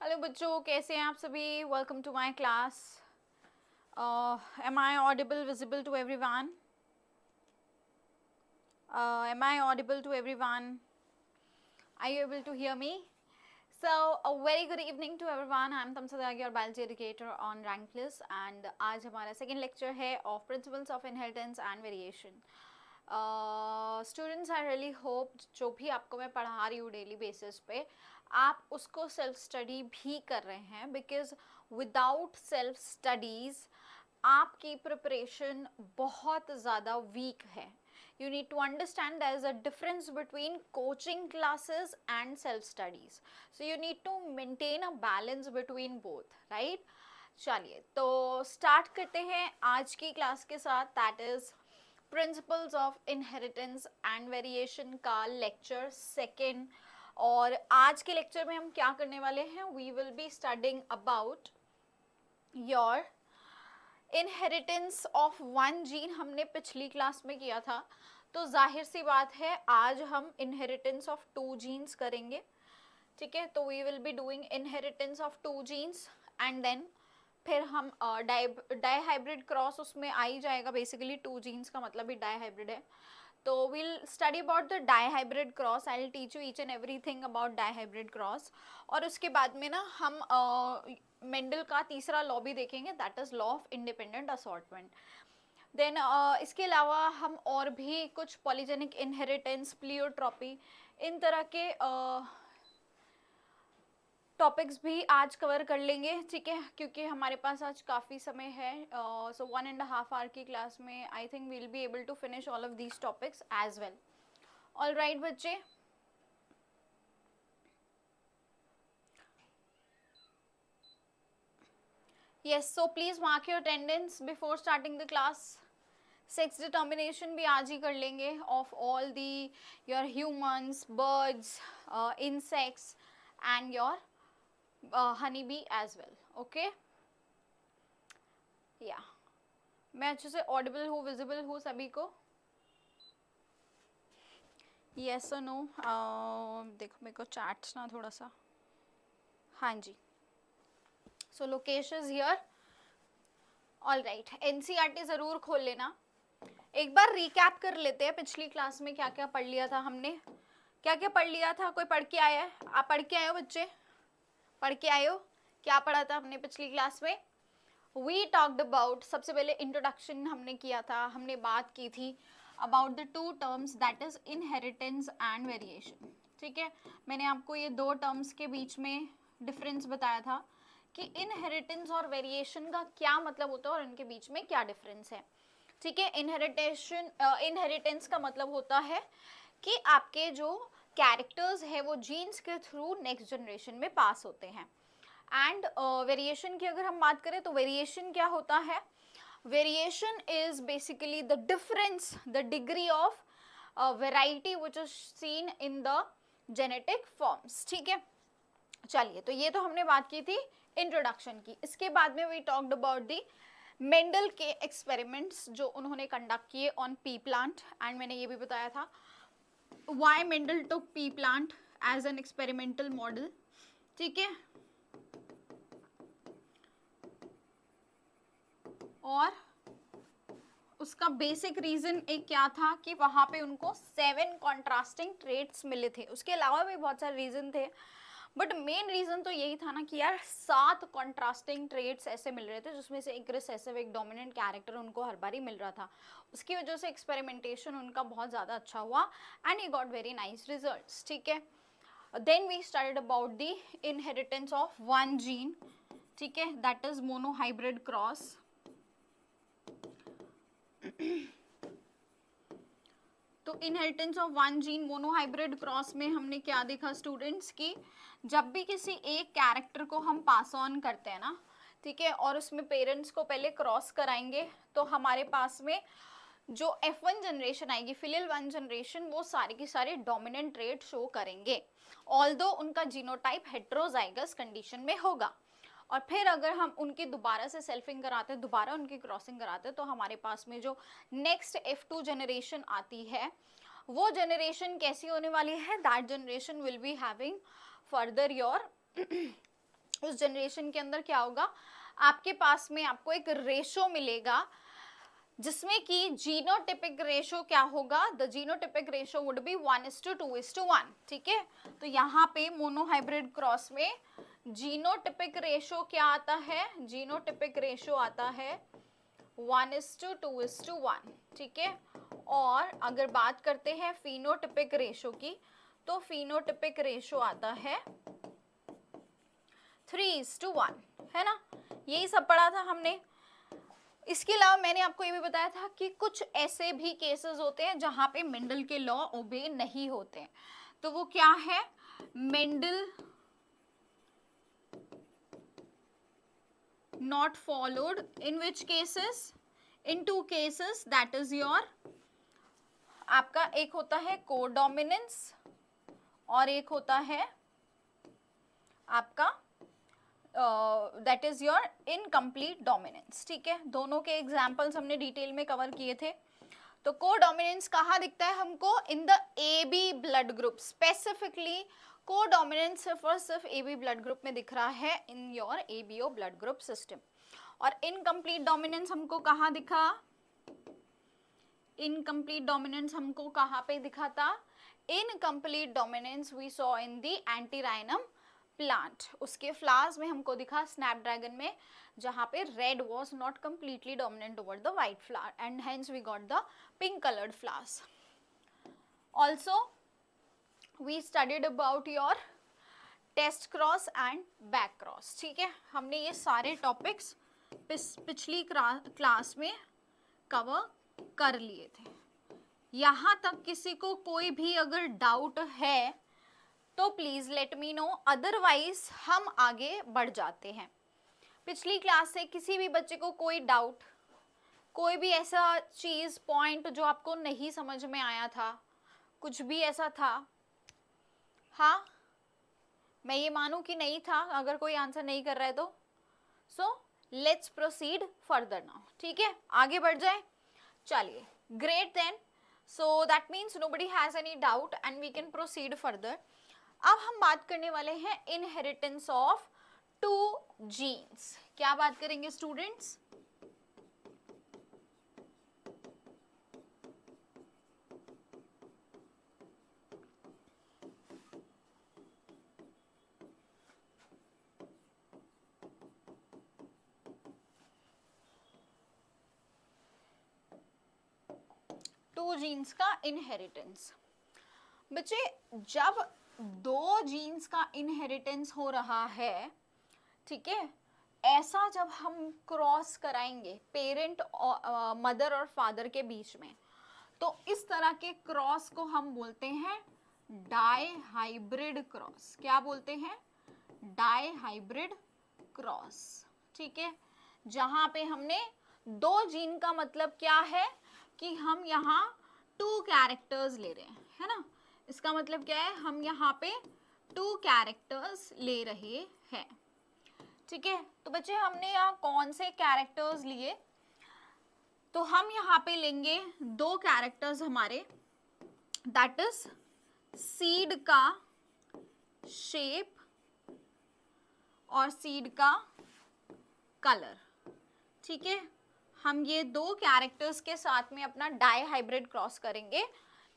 Hello बच्चों, कैसे हैं आप सभी? Welcome to my class. Am I audible, visible to everyone? Am I audible to everyone? Are you able to hear me? So a very good evening to everyone. I am Tamsa Dagi, your biology educator on Rank Plus, and आज हमारा second lecture है of principles of inheritance and variation. Students, I really hope जो भी आपको मैं पढ़ा रही हूँ डेली बेसिस पे आप उसको सेल्फ स्टडी भी कर रहे हैं, बिकॉज विदाउट सेल्फ स्टडीज़ आपकी प्रिपरेशन बहुत ज़्यादा वीक है. You need to understand there is a difference between coaching classes and self studies. So you need to maintain a balance between both, right? चलिए तो स्टार्ट करते हैं आज की क्लास के साथ, that is principles of inheritance and variation का lecture second. और आज के लेक्चर में हम क्या करने वाले हैं? We will be studying about your inheritance of one gene. हमने पिछली क्लास में किया था, तो जाहिर सी बात है आज हम इनहेरिटेंस ऑफ टू जीन्स करेंगे. ठीक है, तो we will be doing inheritance of two genes and then फिर हम डाई हाइब्रिड क्रॉस उसमें आ ही जाएगा. बेसिकली टू जीन्स का मतलब ही डाई हाइब्रिड है. तो will study about the dihybrid cross. I will teach you each and everything about dihybrid cross. और उसके बाद में ना हम मेंडल का तीसरा लॉ भी देखेंगे, that is law of independent assortment. Then इसके अलावा हम और भी कुछ पॉलीजेनिक इनहेरिटेंस, प्लियोट्रॉपी, इन तरह के टॉपिक्स भी आज कवर कर लेंगे. ठीक है, क्योंकि हमारे पास आज काफ़ी समय है. सो 1.5 आवर की क्लास में I think we'll be able to finish all of these topics as well. All right बच्चे, yes. So please mark your attendance before starting the class. Sex determination भी आज ही कर लेंगे of all the your humans, birds, insects and your honey bee as well. Okay, या मैं अच्छे से ऑडिबल हूँ, विजिबल हूँ सभी को? यस और नो? देखो मेरे को चैट्स ना थोड़ा सा. हाँ जी. So Lokesh is here. All right, NCERT ज़रूर खोल लेना. एक बार रिकैप कर लेते हैं पिछली क्लास में क्या क्या पढ़ लिया था हमने. क्या क्या पढ़ लिया था? कोई पढ़ के आया है? आप पढ़ के आए हो बच्चे? पढ़ के आए हो? क्या पढ़ा था हमने पिछली क्लास में? वी टॉक्ड अबाउट, सबसे पहले इंट्रोडक्शन हमने किया था. हमने बात की थी about the two terms, that is inheritance and variation. ठीक है, मैंने आपको ये दो टर्म्स के बीच में डिफरेंस बताया था कि इनहेरिटेंस और वेरिएशन का क्या मतलब होता है और इनके बीच में क्या डिफरेंस है. ठीक है, इनहेरिटेंस का मतलब होता है कि आपके जो कैरेक्टर्स है वो जीन्स के थ्रू नेक्स्ट जनरेशन में पास होते हैं. एंड वेरिएशन की अगर हम बात करें तो वेरिएशन क्या होता है? Variation is basically the difference, the degree of variety which is seen in the genetic forms. ठीक है, चलिए तो ये तो हमने बात की थी इंट्रोडक्शन की. इसके बाद में we talked about the Mendel के एक्सपेरिमेंट्स जो उन्होंने कंडक्ट किए ऑन पी प्लांट. एंड मैंने ये भी बताया था why Mendel took pea plant as an experimental model. ठीक है, और उसका बेसिक रीजन एक क्या था कि वहां पे उनको 7 कॉन्ट्रास्टिंग ट्रेट्स मिले थे. उसके अलावा भी बहुत सारे रीजन थे, बट मेन रीजन तो यही था ना कि यार 7 कॉन्ट्रास्टिंग ट्रेट्स ऐसे मिल रहे थे जिसमें से एक रिसेसिव, एक डोमिनेंट कैरेक्टर उनको हर बार ही मिल रहा था. उसकी वजह से एक्सपेरिमेंटेशन उनका बहुत ज़्यादा अच्छा हुआ and he got very nice results. ठीक है, then we studied about the inheritance of one gene. ठीक है, दैट इज मोनोहाइब्रिड क्रॉस. तो inheritance of one gene monohybrid cross में हमने क्या देखा स्टूडेंट्स की जब भी किसी एक कैरेक्टर को हम पास ऑन करते हैं ना, ठीक है, और उसमें पेरेंट्स को पहले क्रॉस कराएंगे तो हमारे पास में जो F1 जनरेशन आएगी, फिलियल वन जनरेशन, वो सारी की सारी डोमिनेंट ट्रेट शो करेंगे, ऑल्दो उनका जीनोटाइप हेट्रोजाइगस कंडीशन में होगा. और फिर अगर हम उनकी दोबारा से सेल्फिंग कराते हैं, दोबारा उनकी क्रॉसिंग कराते हैं, तो हमारे पास में जो नेक्स्ट F2 जनरेशन आती है वो जनरेशन कैसी होने वाली है? That generation will be having further your उस जनरेशन के अंदर क्या होगा, आपके पास में आपको एक रेशो मिलेगा जिसमें कि जीनोटिपिक रेशो क्या होगा, the genotypic ratio would be 1:2:1, ठीक है। तो यहाँ पे मोनोहाइब्रिड क्रॉस में जीनोटिपिक रेशो क्या आता है, जीनोटिपिक रेशो आता है 1:2:1, ठीक है। और अगर बात करते हैं फिनोटिपिक रेशो की, तो फिनोटिपिक रेशो आता है 3:1, है ना। यही सब पढ़ा था हमने। इसके अलावा मैंने आपको ये भी बताया था कि कुछ ऐसे भी केसेस होते हैं जहां पे मेंडल के लॉ ओबे नहीं होते हैं, तो वो क्या है, Mendel not followed, in which cases, in two cases, that is your आपका एक होता है कोडोमिनेंस और एक होता है आपका that is your incomplete dominance, ठीक है। दोनों के एग्जाम्पल्स हमने डिटेल में कवर किए थे। तो कोडोमिनेंस कहाँ दिखता है हमको, in the A B blood group, specifically codominance सिर्फ और सिर्फ ए बी ब्लड ग्रुप में दिख रहा है, in your A B O blood group system. और इनकम्प्लीट डोमिनेंस हमको कहाँ दिखा, इनकम्प्लीट डोमिनेंस हमको कहाँ पे दिखा था, incomplete dominance we saw in the antirrhinum plant, उसके फ्लावर्स में हमको दिखा स्नैपड्रैगन में, जहाँ पे red was not completely dominant over the white flower and hence we got the pink coloured flowers. Also we studied about your test cross and back cross, ठीक है। हमने ये सारे टॉपिक्स पिछली क्लास में कवर कर लिए थे। यहाँ तक किसी को कोई भी अगर डाउट है तो please let me know, otherwise हम आगे बढ़ जाते हैं। पिछली क्लास से किसी भी बच्चे को कोई डाउट, कोई भी ऐसा चीज पॉइंट जो आपको नहीं समझ में आया था, कुछ भी ऐसा था, हाँ मैं ये मानूं कि नहीं था, अगर कोई आंसर नहीं कर रहा है तो so let's proceed further now, ठीक है, आगे बढ़ जाए। चलिए, great then, so that means nobody has any doubt and we can proceed further. अब हम बात करने वाले हैं इनहेरिटेंस ऑफ टू जीन्स। क्या बात करेंगे स्टूडेंट्स, टू जीन्स का इनहेरिटेंस। बच्चे जब दो जीन्स का इनहेरिटेंस हो रहा है, ठीक है, ऐसा जब हम क्रॉस कराएंगे पेरेंट और मदर और फादर के बीच में, तो इस तरह के क्रॉस को हम बोलते हैं डाई हाइब्रिड क्रॉस। क्या बोलते हैं, डाई हाइब्रिड क्रॉस, ठीक है। जहां पे हमने दो जीन का मतलब क्या है कि हम यहाँ टू कैरेक्टर्स ले रहे हैं, है ना। इसका मतलब क्या है, हम यहाँ पे टू कैरेक्टर्स ले रहे हैं, ठीक है। तो बच्चे हमने यहाँ कौन से कैरेक्टर्स लिए, तो हम यहाँ पे लेंगे दो कैरेक्टर्स हमारे, दैट इज सीड का शेप और सीड का कलर, ठीक है। हम ये दो कैरेक्टर्स के साथ में अपना डाई हाइब्रिड क्रॉस करेंगे,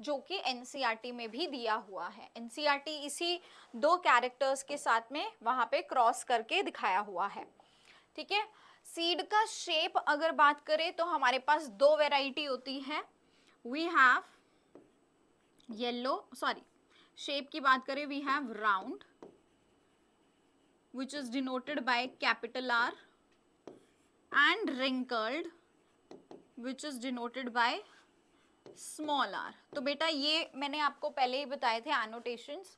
जो कि एनसीईआरटी में भी दिया हुआ है। एनसीईआरटी इसी दो कैरेक्टर्स के साथ में वहां पे क्रॉस करके दिखाया हुआ है, ठीक है। सीड का शेप अगर बात करें तो हमारे पास दो वैरायटी होती है, we have yellow, sorry shape की बात करें we have round which is denoted by capital R and wrinkled which is denoted by small r। तो बेटा ये मैंने आपको पहले ही बताए थे एनोटेशंस,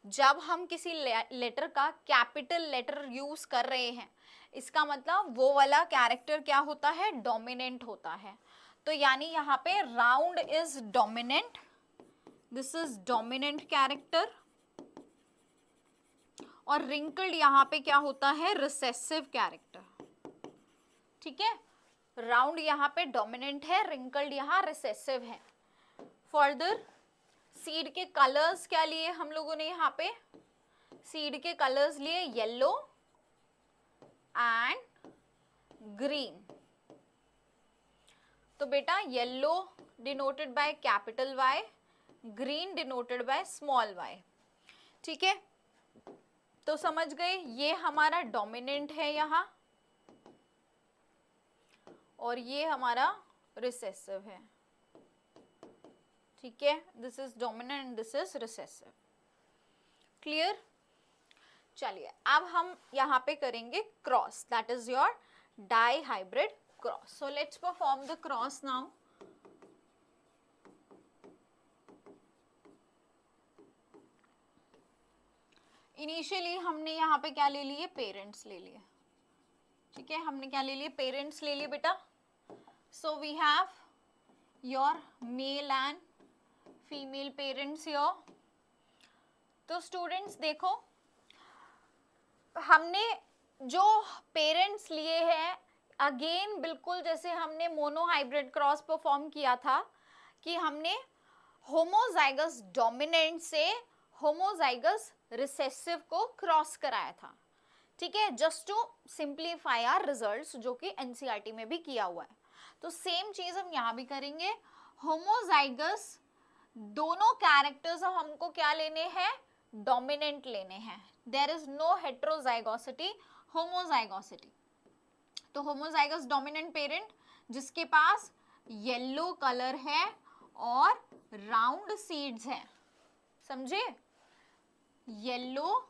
जब हम किसी लेटर का कैपिटल लेटर यूज कर रहे हैं, इसका मतलब वो वाला कैरेक्टर क्या होता है, डोमिनेंट होता है। तो यानी यहाँ पे round is dominant, this is dominant character, और रिंकल्ड यहाँ पे क्या होता है, रिसेसिव कैरेक्टर, ठीक है। राउंड यहाँ पे डोमिनेंट है, रिंकल्ड यहाँ रिसेसिव है। फर्दर सीड के कलर्स क्या लिए हम लोगों ने, यहाँ पे सीड के कलर्स लिए येलो एंड ग्रीन। तो बेटा yellow denoted by capital Y, green denoted by small y। ठीक है, तो समझ गए, ये हमारा डोमिनेंट है यहाँ और ये हमारा रिसेसिव है। ठीक है, this is dominant, this is recessive. Clear? चलिए अब हम यहाँ पे करेंगे cross, that is your dihybrid cross. So let's perform the cross now. Initially हमने यहाँ पे क्या ले लिए, पेरेंट्स ले लिए। ठीक है, हमने क्या ले लिए, पेरेंट्स ले लिए बेटा। So we have your male and female parents here. तो स्टूडेंट्स देखो, हमने जो पेरेंट्स लिए हैं, अगेन बिल्कुल जैसे हमने मोनो हाइब्रिड क्रॉस परफॉर्म किया था कि हमने होमोजाइगस डोमिनेंट से होमोजाइगस रिसेसिव को क्रॉस कराया था। ठीक है, just to simplify our results, जो कि एनसीईआरटी में भी किया हुआ है। तो सेम चीज हम यहाँ भी करेंगे। होमोजाइगस दोनों कैरेक्टर्स हमको क्या लेने हैं, डोमिनेंट लेने हैं। There is no heterozygosity, homozygosity. तो होमोजाइगस डोमिनेंट पेरेंट जिसके पास येलो कलर है और राउंड सीड्स हैं, समझे, येलो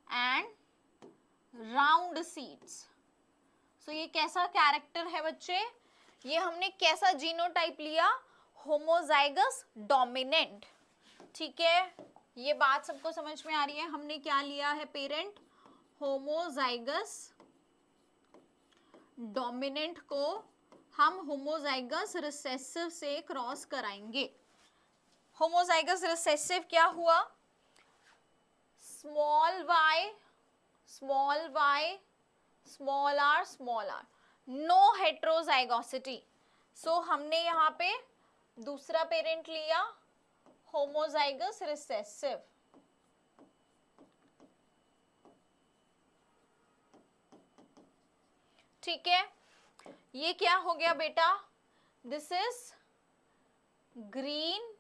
एंड राउंड सीड्स। सो ये कैसा कैरेक्टर है बच्चे, ये हमने कैसा जीनोटाइप लिया, होमोजाइगस डोमिनेंट। ठीक है, ये बात सबको समझ में आ रही है। हमने क्या लिया है पेरेंट, होमोजाइगस डोमिनेंट को हम होमोजाइगस रिसेसिव से क्रॉस कराएंगे। होमोजाइगस रिसेसिव क्या हुआ, small y small y small r, no heterozygosity. So हमने यहाँ पे दूसरा पेरेंट लिया होमोजाइगस रिसेसिव। ठीक है, ये क्या हो गया बेटा, दिस इज ग्रीन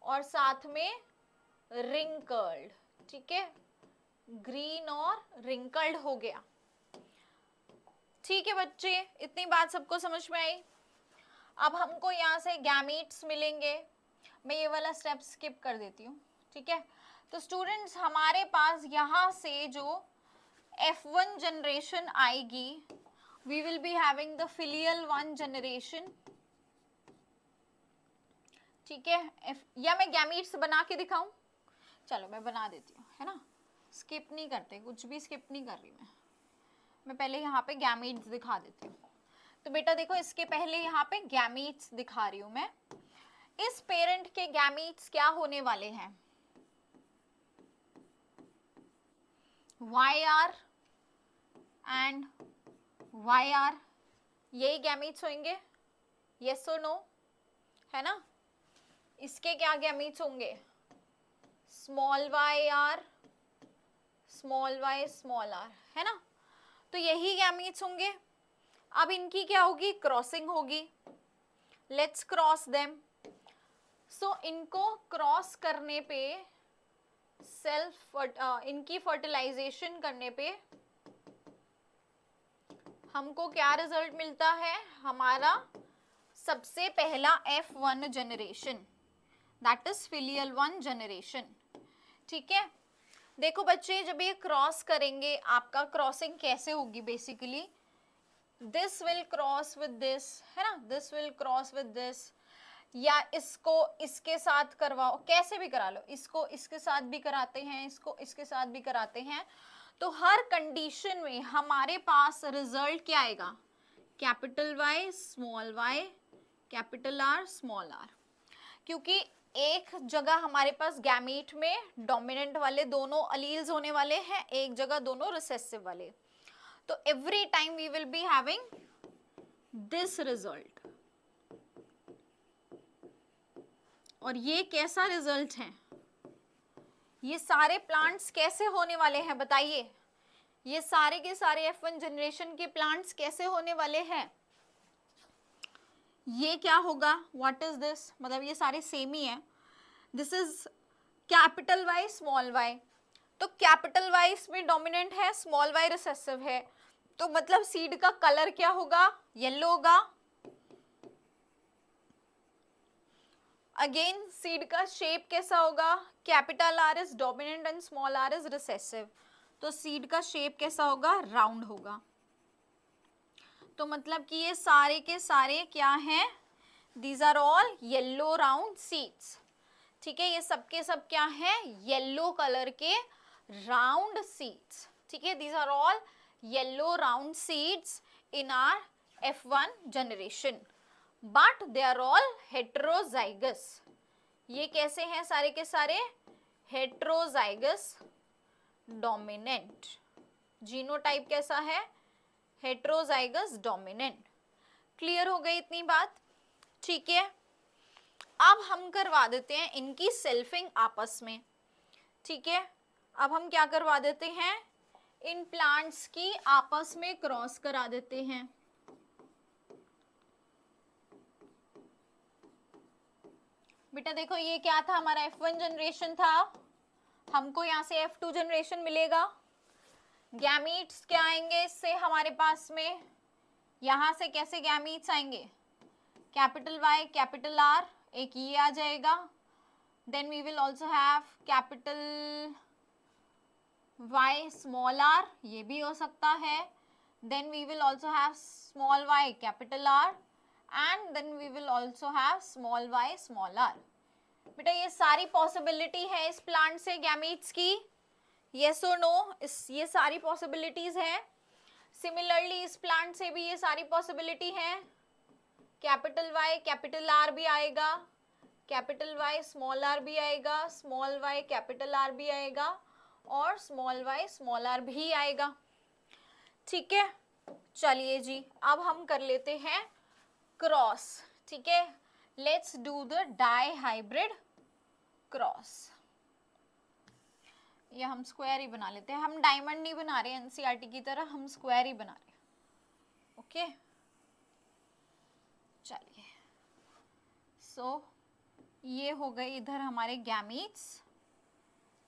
और साथ में रिंकल्ड। ठीक है, ग्रीन और रिंकल्ड हो गया। ठीक है बच्चे, इतनी बात सबको समझ में आई। अब हमको यहाँ से गैमीट्स मिलेंगे। मैं ये वाला स्टेप स्किप कर देती हूँ। ठीक है, तो स्टूडेंट्स हमारे पास यहाँ से जो F1 जनरेशन आएगी, we will be having the filial one generation। ठीक है, या मैं गैमीट्स बना के दिखाऊं, चलो मैं बना देती हूँ, है ना, स्किप नहीं करते, कुछ भी स्किप नहीं कर रही मैं पहले यहाँ पे गैमीट्स दिखा देती हूँ। तो बेटा देखो, इसके पहले यहाँ पे गैमीट्स दिखा रही हूँ मैं। इस पेरेंट के गैमीट्स क्या होने वाले हैं, YR एंड YR, यही गैमीट्स होंगे, यस और नो, है ना। इसके क्या गैमीट्स होंगे, small YR small y small r, है ना। तो यही गैमीट्स होंगे। अब इनकी क्या होगी, क्रॉसिंग होगी। Let's cross them. सो इनको क्रॉस करने पे, इनकी फर्टिलाइजेशन करने पे हमको क्या रिजल्ट मिलता है, हमारा सबसे पहला F1 generation, that is filial one generation. ठीक है, देखो बच्चे, जब ये क्रॉस करेंगे, आपका क्रॉसिंग कैसे होगी, basically this will cross with this, है ना, this will cross with this, या इसको इसके साथ करवाओ, कैसे भी करा लो, इसको इसके साथ भी कराते हैं, इसको इसके साथ भी कराते हैं। तो हर कंडीशन में हमारे पास रिजल्ट क्या आएगा, capital Y small y capital R small r, क्योंकि एक जगह हमारे पास गैमीट में डोमिनेंट वाले दोनों अलील्स होने वाले हैं, एक जगह दोनों रिसेसिव वाले। तो every time we will be having this result. और ये कैसा रिजल्ट है, ये सारे प्लांट्स कैसे होने वाले हैं बताइए, ये सारे के सारे F1 जनरेशन के प्लांट्स कैसे होने वाले हैं? ये क्या होगा, व्हाट इज दिस, मतलब ये सारे सेम ही है. This is capital Y small y. तो कैपिटल वाई इसमें डोमिनेंट है, स्मॉल वाई रिसेसिव है. तो मतलब सीड का कलर क्या होगा, येलो होगा. अगेन सीड का शेप कैसा होगा, capital R is dominant and small r is recessive. तो सीड का शेप कैसा होगा, राउंड होगा. तो मतलब कि ये सारे के सारे क्या हैं, these are all yellow round seeds. ठीक है, ये सब के सब क्या है, येलो कलर के राउंड सीड्स. ठीक है, these are all yellow round seeds in our F1 generation, but they are all heterozygous. ये कैसे हैं सारे के सारे, हेट्रोजाइगस डोमिनेंट. जीनोटाइप कैसा है, हेट्रोजाइगस डोमिनेंट. क्लियर हो गई इतनी बात? ठीक है, अब हम करवा देते हैं इनकी सेल्फिंग आपस में. ठीक है, अब हम क्या करवा देते हैं, इन प्लांट्स की आपस में क्रॉस करा देते हैं. बेटा देखो ये क्या था, हमारा F1 जनरेशन था, हमको यहाँ से F2 जनरेशन मिलेगा. गैमीट्स क्या आएंगे इससे हमारे पास में, यहाँ से कैसे गैमीट्स आएंगे, कैपिटल वाई कैपिटल आर, एक ये आ जाएगा. Then we will also have capital Y small r, ये भी हो सकता है. Then we will also have small y capital R and then we will also have small y small r. बेटा ये सारी पॉसिबिलिटी है इस प्लांट से गैमीट्स की, येस और नो, ये सारी पॉसिबिलिटीज हैं. सिमिलरली इस प्लांट से भी ये सारी पॉसिबिलिटी है, कैपिटल वाई कैपिटल आर भी आएगा, कैपिटल वाई स्मॉल आर भी आएगा, स्मॉल वाई कैपिटल आर भी आएगा और स्मॉल वाई स्मॉल आर भी आएगा. ठीक है, चलिए जी अब हम कर लेते हैं क्रॉस. ठीक है, let's do the dihybrid cross. ये हम स्क्वायर ही बना लेते हैं, हम डायमंड नहीं बना रहे एनसीईआरटी की तरह, हम स्क्वायर ही बना रहे हैं. ओके चलिए, सो ये हो गए इधर हमारे गैमीट्स,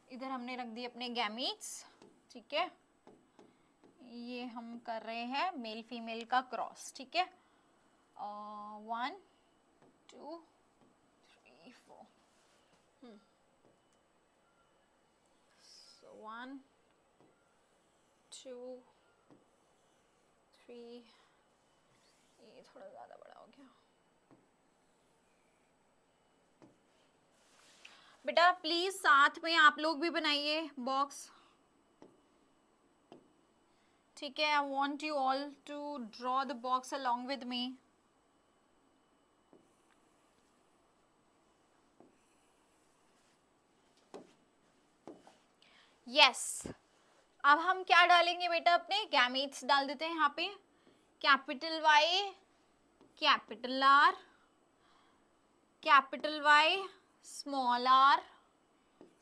इधर हमने रख दिए अपने गैमीट्स. ठीक है, ये हम कर रहे हैं मेल फीमेल का क्रॉस. ठीक है, 1 2 3 4. So 1 2 3, ये थोड़ा ज़्यादा बड़ा हो गया. बेटा प्लीज साथ में आप लोग भी बनाइए बॉक्स. ठीक है, I want you all to draw the box along with me. Yes, अब हम क्या डालेंगे बेटा, अपने गैमीट्स डाल देते हैं यहाँ पे. Capital Y capital R, capital Y small r,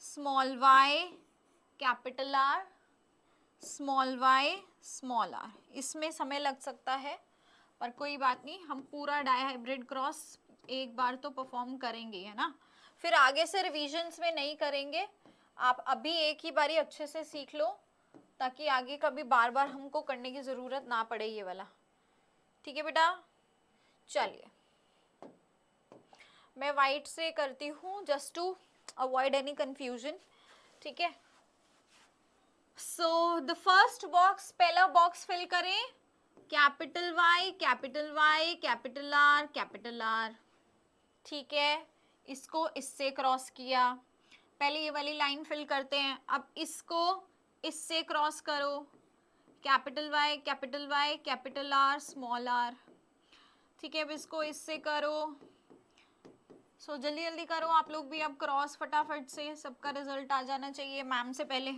small y capital R, small y small r. इसमें समय लग सकता है पर कोई बात नहीं, हम पूरा डाई हाइब्रिड क्रॉस एक बार तो परफॉर्म करेंगे, है ना. फिर आगे से रिविजन्स में नहीं करेंगे, आप अभी एक ही बारी अच्छे से सीख लो ताकि आगे कभी बार बार हमको करने की ज़रूरत ना पड़े ये वाला. ठीक है बेटा, चलिए मैं वाइट से करती हूँ just to avoid any confusion. ठीक है, सो द फर्स्ट बॉक्स, पहला बॉक्स फिल करें capital Y capital Y capital R capital R. ठीक है, इसको इससे क्रॉस किया, पहले ये वाली लाइन फिल करते हैं. अब इसको इससे क्रॉस करो, capital Y capital R small r. ठीक है, अब इसको इससे करो. सो जल्दी जल्दी करो आप लोग भी अब क्रॉस, फटाफट से सबका रिजल्ट आ जाना चाहिए मैम से पहले.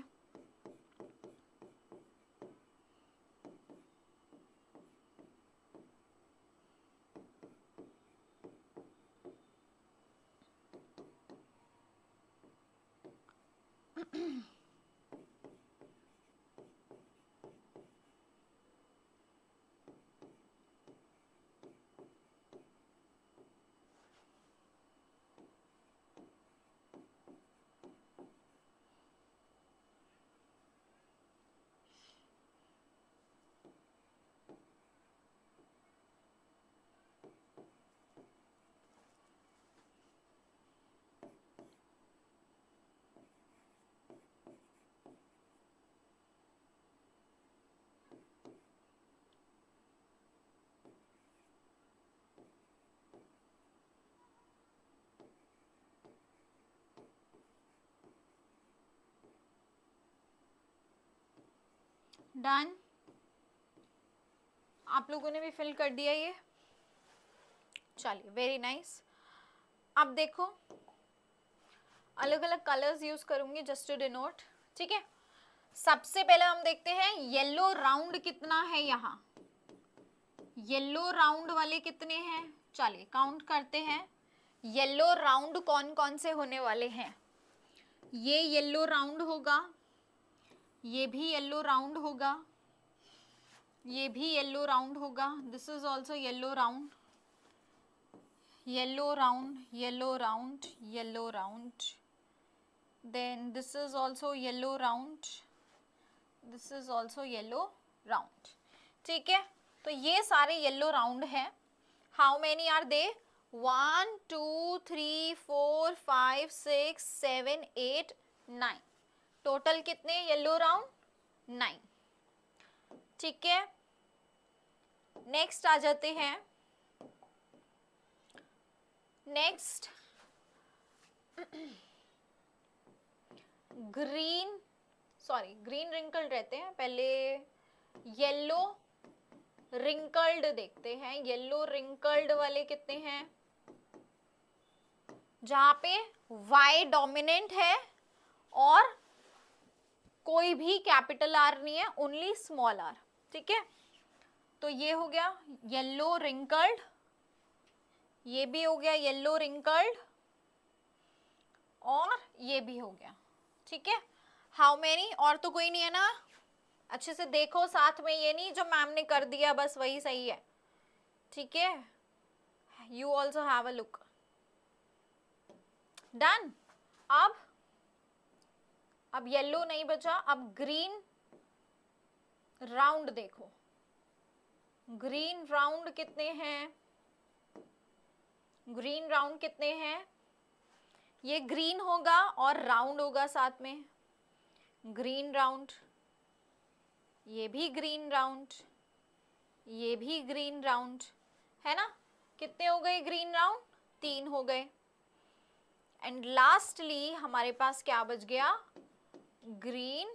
डन, आप लोगों ने भी फिल कर दिया ये, चलिए वेरी नाइस। अब देखो अलग अलग कलर्स यूज करूंगी जस्ट टू डिनोट, ठीक है। सबसे पहले हम देखते हैं येलो राउंड कितना है यहाँ, येलो राउंड वाले कितने हैं, चलिए काउंट करते हैं। येलो राउंड कौन कौन से होने वाले हैं, ये येलो राउंड होगा, ये भी येलो राउंड होगा, ये भी येलो राउंड होगा, this is also yellow round, yellow round, yellow round, yellow round, then this is also yellow round, this is also yellow round, ठीक है। तो ये सारे येलो राउंड हैं। How many are they, 1 2 3 4 5 6 7 8 9, total कितने yellow round, 9, ठीक है। Next आ जाते हैं, next green, sorry green wrinkled रहते हैं, पहले येलो रिंकल्ड देखते हैं। येलो रिंकल्ड वाले कितने हैं, जहां पे Y डोमिनेंट है और कोई भी कैपिटल R नहीं है, ओनली स्मॉल r, ठीक है। तो ये हो गया येलो रिंकल्ड, ये भी हो गया येलो रिंकल्ड, और ये भी हो गया, ठीक है। हाउ मेनी, और तो कोई नहीं है ना, अच्छे से देखो साथ में, ये नहीं जो मैम ने कर दिया बस वही सही है, ठीक है। You also have a look, done. अब येलो नहीं बचा, अब ग्रीन राउंड देखो, ग्रीन राउंड कितने हैं, ग्रीन राउंड कितने हैं, ये ग्रीन होगा और राउंड होगा साथ में, ग्रीन राउंड, ये भी ग्रीन राउंड, ये भी ग्रीन राउंड, है ना। कितने हो गए ग्रीन राउंड, 3 हो गए। एंड लास्टली हमारे पास क्या बच गया, ग्रीन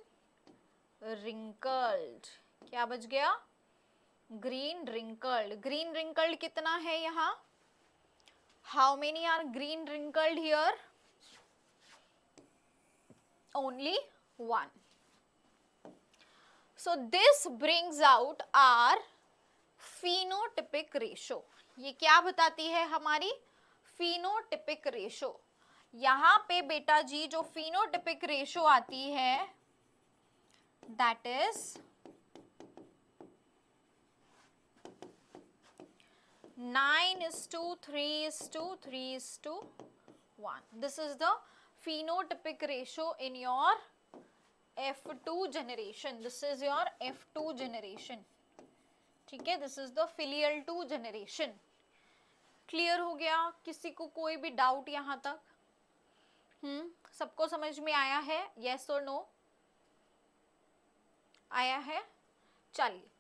रिंकल्ड, क्या बच गया, ग्रीन रिंकल्ड। ग्रीन रिंकल्ड कितना है यहाँ, how many are green wrinkled here, only 1. So this brings out our phenotypic ratio. ये क्या बताती है हमारी phenotypic ratio। यहाँ पे बेटा जी जो phenotypic ratio आती है that is 9:3:3:1. This is the phenotypic ratio in your F2 generation. This is your F2 generation, ठीक है। This is the filial 2 generation. Clear हो गया, किसी को कोई भी डाउट यहाँ तक, सबको समझ में आया है, yes or no, आया है। चलिए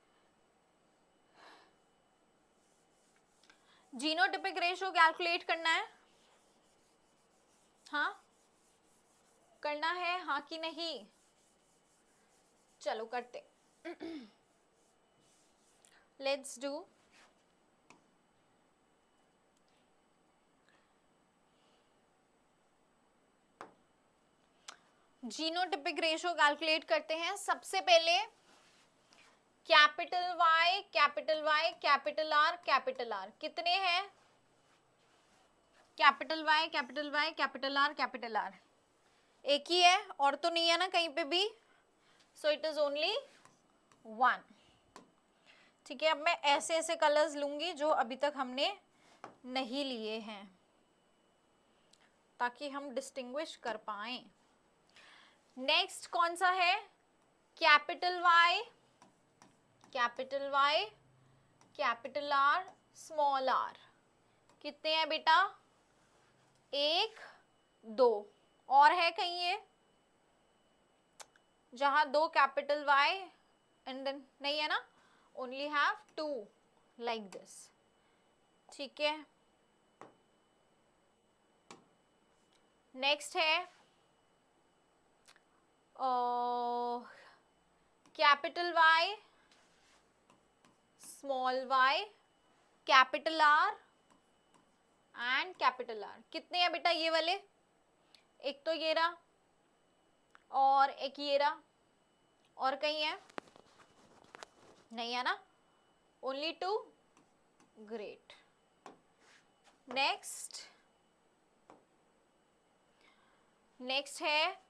जीनोटिपिक रेशियो कैलकुलेट करना है, हाँ करना है, हाँ कि नहीं, चलो करते, let's do. Genotypic ratio calculate करते हैं। सबसे पहले capital Y, capital Y, capital R, capital R कितने हैं, capital Y, capital Y, capital R, capital R एक ही है, और तो नहीं है ना कहीं पे भी, सो इट इज ओनली 1, ठीक है। अब मैं ऐसे ऐसे कलर्स लूंगी जो अभी तक हमने नहीं लिए हैं, ताकि हम डिस्टिंग्विश कर पाए। नेक्स्ट कौन सा है, capital Y, capital Y, capital R, small r, कितने हैं बेटा, 1 दो और है कहीं ये जहां दो कैपिटल Y एंड देन नहीं है ना, only have to like this, ठीक है। नेक्स्ट है capital Y, small y, capital R and capital R। कितने हैं बेटा ये वाले? एक तो ये रहा और एक ये रहा, और कहीं है? नहीं है ना, ओनली टू। ग्रेट। नेक्स्ट है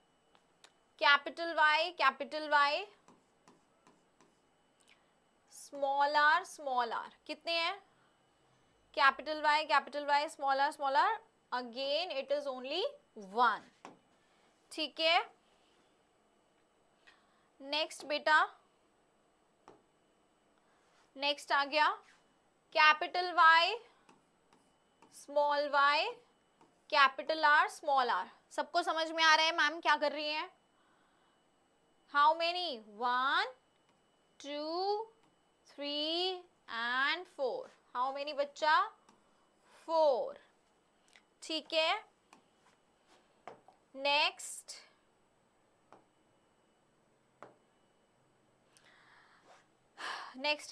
कैपिटल Y, स्मॉल r। कितने हैं? Capital Y, small r, again it is only one, ठीक है। नेक्स्ट बेटा, नेक्स्ट आ गया capital Y, small y, capital R, small r। सबको समझ में आ रहा है मैम क्या कर रही है? How many? 1 2 3 and 4। How many बच्चा? 4, ठीक है। नेक्स्ट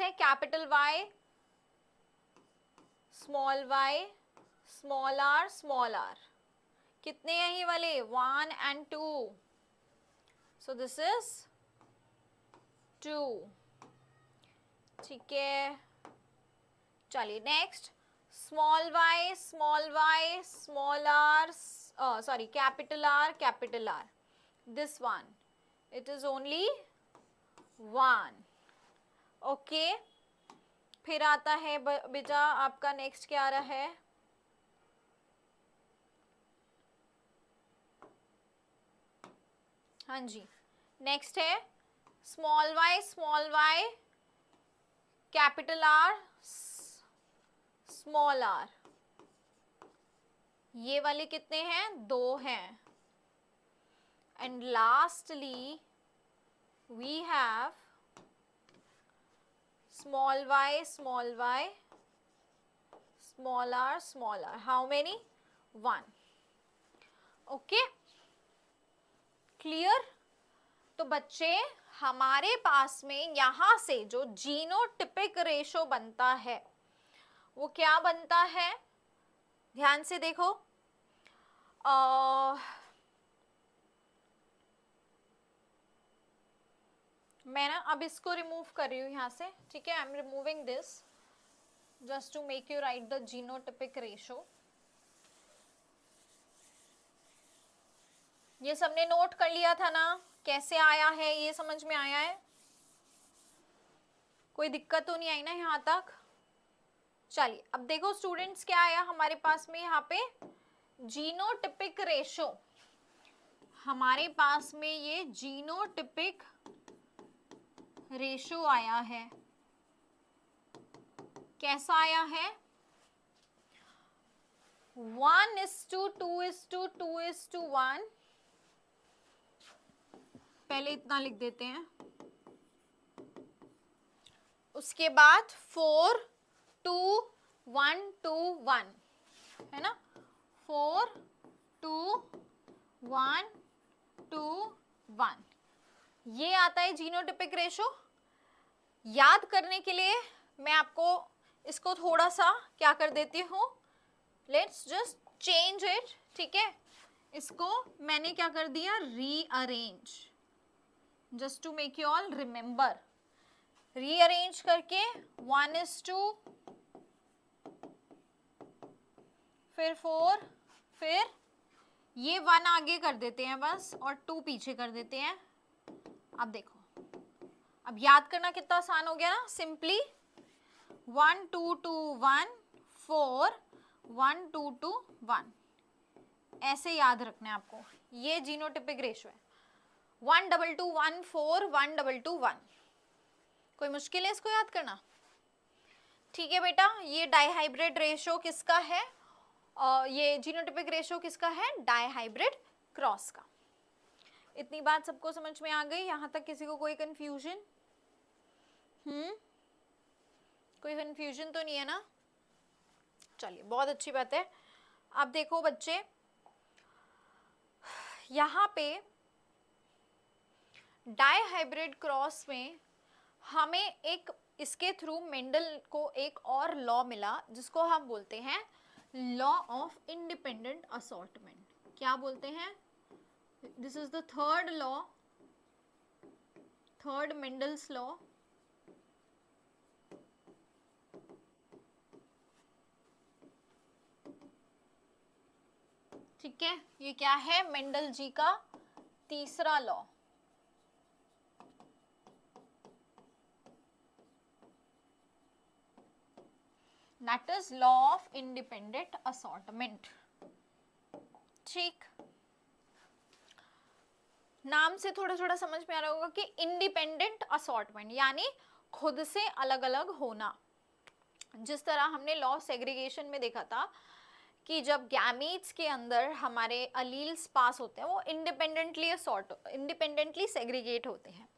है capital Y, small y, small r। कितने हैं ये वाले? 1 एंड 2, सो दिस इज 2, ठीक है। चलिए next, small y, small r, sorry capital R, this one, it is only 1, okay. फिर आता है बेटा आपका नेक्स्ट क्या आ रहा है? हाँ जी, नेक्स्ट है small y, capital R, small r। ये वाले कितने हैं? 2 हैं। And lastly we have small y, small r। How many? 1, okay, clear? तो बच्चे हमारे पास में यहां से जो जीनोटिपिक रेशो बनता है वो क्या बनता है? ध्यान से देखो, मैं ना अब इसको रिमूव कर रही हूँ यहाँ से, ठीक है। I am removing this just to make you write the genotypic ratio. ये सबने नोट कर लिया था ना? कैसे आया है ये समझ में आया है? कोई दिक्कत तो नहीं आई ना यहाँ तक? चलिए अब देखो स्टूडेंट्स, क्या आया हमारे पास में यहाँ पे? Genotypic ratio. हमारे पास में ये जीनोटिपिक रेशो आया है। कैसा आया है? 1:2:2:1। पहले इतना लिख देते हैं, उसके बाद 4:2:1:1 है ना, 4:2:1:1। ये आता है जीनोटिपिक रेशो। याद करने के लिए मैं आपको इसको थोड़ा सा क्या कर देती हूँ, लेट्स जस्ट चेंज इट, ठीक है। इसको मैंने क्या कर दिया? Rearrange, just to make you all remember. Rearrange करके 1:2, फिर 4, फिर ये 1 आगे कर देते हैं बस और 2 पीछे कर देते हैं। अब देखो, अब याद करना कितना आसान हो गया ना, सिंपली 1 2 2 1 4 1 2 2 1, ऐसे याद रखना है आपको। ये जीनोटिपिक रेशो है। 1:2:1 4 1:2:1। कोई मुश्किल है इसको याद करना? ठीक है बेटा, ये डाइहाइब्रिड रेशो किसका है? ये जीनोटिपिक रेशियो किसका है? डायहाइब्रिड क्रॉस का। इतनी बात सबको समझ में आ गई? यहाँ तक किसी को कोई कंफ्यूजन? कोई कंफ्यूजन तो नहीं है ना? चलिए, बहुत अच्छी बात है। अब देखो बच्चे, यहाँ पे डायहाइब्रिड क्रॉस में हमें एक इसके थ्रू मेंडल को एक और लॉ मिला जिसको हम बोलते हैं लॉ ऑफ इंडिपेंडेंट असॉर्टमेंट। क्या बोलते हैं? This is the third law, third Mendel's law. ठीक है, ये क्या है? मेंडल जी का तीसरा law. That is law of independent assortment. ठीक, नाम से थोड़ा थोड़ा समझ में आ रहा होगा कि इंडिपेंडेंट असॉर्टमेंट यानी खुद से अलग अलग होना। जिस तरह हमने लॉ ऑफ सेग्रीगेशन में देखा था कि जब गैमीट्स के अंदर हमारे अलील्स पास होते हैं वो इंडिपेंडेंटली सेग्रीगेट होते हैं।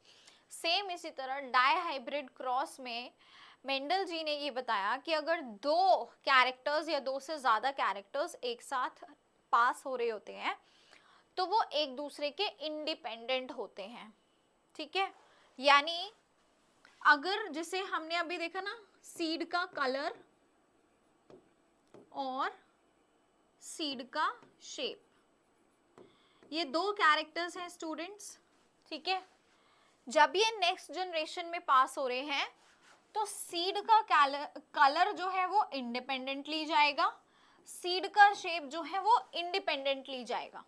सेम इसी तरह डायहाइब्रिड क्रॉस में मेंडल जी ने ये बताया कि अगर दो कैरेक्टर्स या दो से ज़्यादा कैरेक्टर्स एक साथ पास हो रहे होते हैं तो वो एक दूसरे के इंडिपेंडेंट होते हैं। ठीक है, यानी अगर जैसे हमने अभी देखा ना, सीड का कलर और सीड का शेप, ये दो कैरेक्टर्स हैं स्टूडेंट्स। ठीक है, जब ये नेक्स्ट जनरेशन में पास हो रहे हैं तो सीड का कलर जो है वो इंडिपेंडेंटली जाएगा, सीड का शेप जो है वो इंडिपेंडेंटली जाएगा।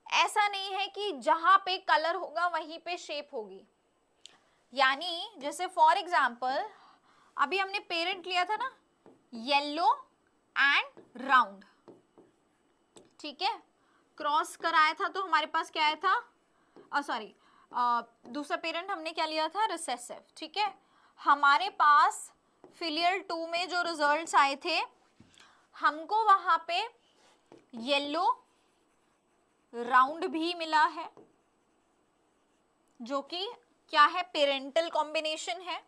ऐसा नहीं है कि जहां पे कलर होगा वहीं पे शेप होगी। यानी जैसे फॉर एग्जांपल अभी हमने पेरेंट लिया था ना, येलो एंड राउंड। ठीक है, क्रॉस कराया था तो हमारे पास क्या आया था? सॉरी, दूसरा पेरेंट हमने क्या लिया था? रिसेसिव। ठीक है, हमारे पास फिलियल 2 में जो रिजल्ट्स आए थे, हमको वहां पे येलो राउंड भी मिला है जो कि क्या है? पेरेंटल कॉम्बिनेशन है।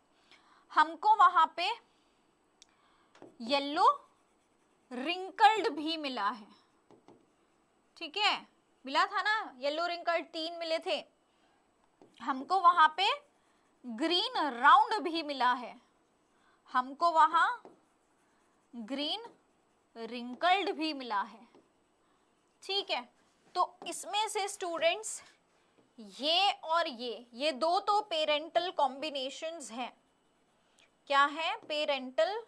हमको वहां पे येलो रिंकल्ड भी मिला है। ठीक है, मिला था ना, येलो रिंकल्ड 3 मिले थे। हमको वहां पे ग्रीन राउंड भी मिला है, हमको वहां ग्रीन रिंकल्ड भी मिला है। ठीक है, तो इसमें से स्टूडेंट्स ये और ये दो तो पेरेंटल कॉम्बिनेशंस हैं। क्या है? पेरेंटल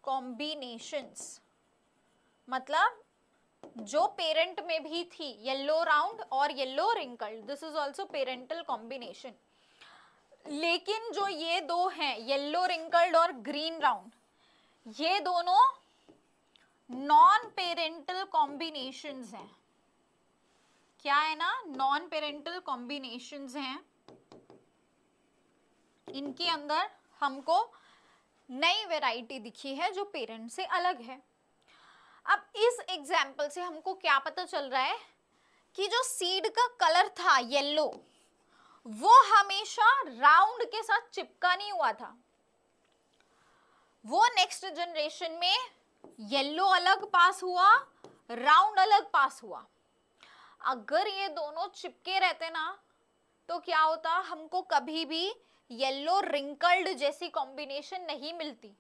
कॉम्बिनेशंस, मतलब जो पेरेंट में भी थी, येलो राउंड और yellow wrinkled, this is also parental combination. लेकिन जो ये दो हैं, येलो रिंकल्ड और ग्रीन राउंड, ये दोनों नॉन पेरेंटल कॉम्बिनेशंस हैं। क्या है ना? नॉन पेरेंटल कॉम्बिनेशंस हैं। इनके अंदर हमको नई वैरायटी दिखी है जो पेरेंट से अलग है। अब इस एग्जाम्पल से हमको क्या पता चल रहा है कि जो सीड का कलर था येलो, वो हमेशा राउंड के साथ चिपका नहीं हुआ था। वो नेक्स्ट जनरेशन में येलो अलग पास हुआ, राउंड अलग पास हुआ। अगर ये दोनों चिपके रहते ना तो क्या होता? हमको कभी भी येलो रिंकल्ड जैसी कॉम्बिनेशन नहीं मिलती।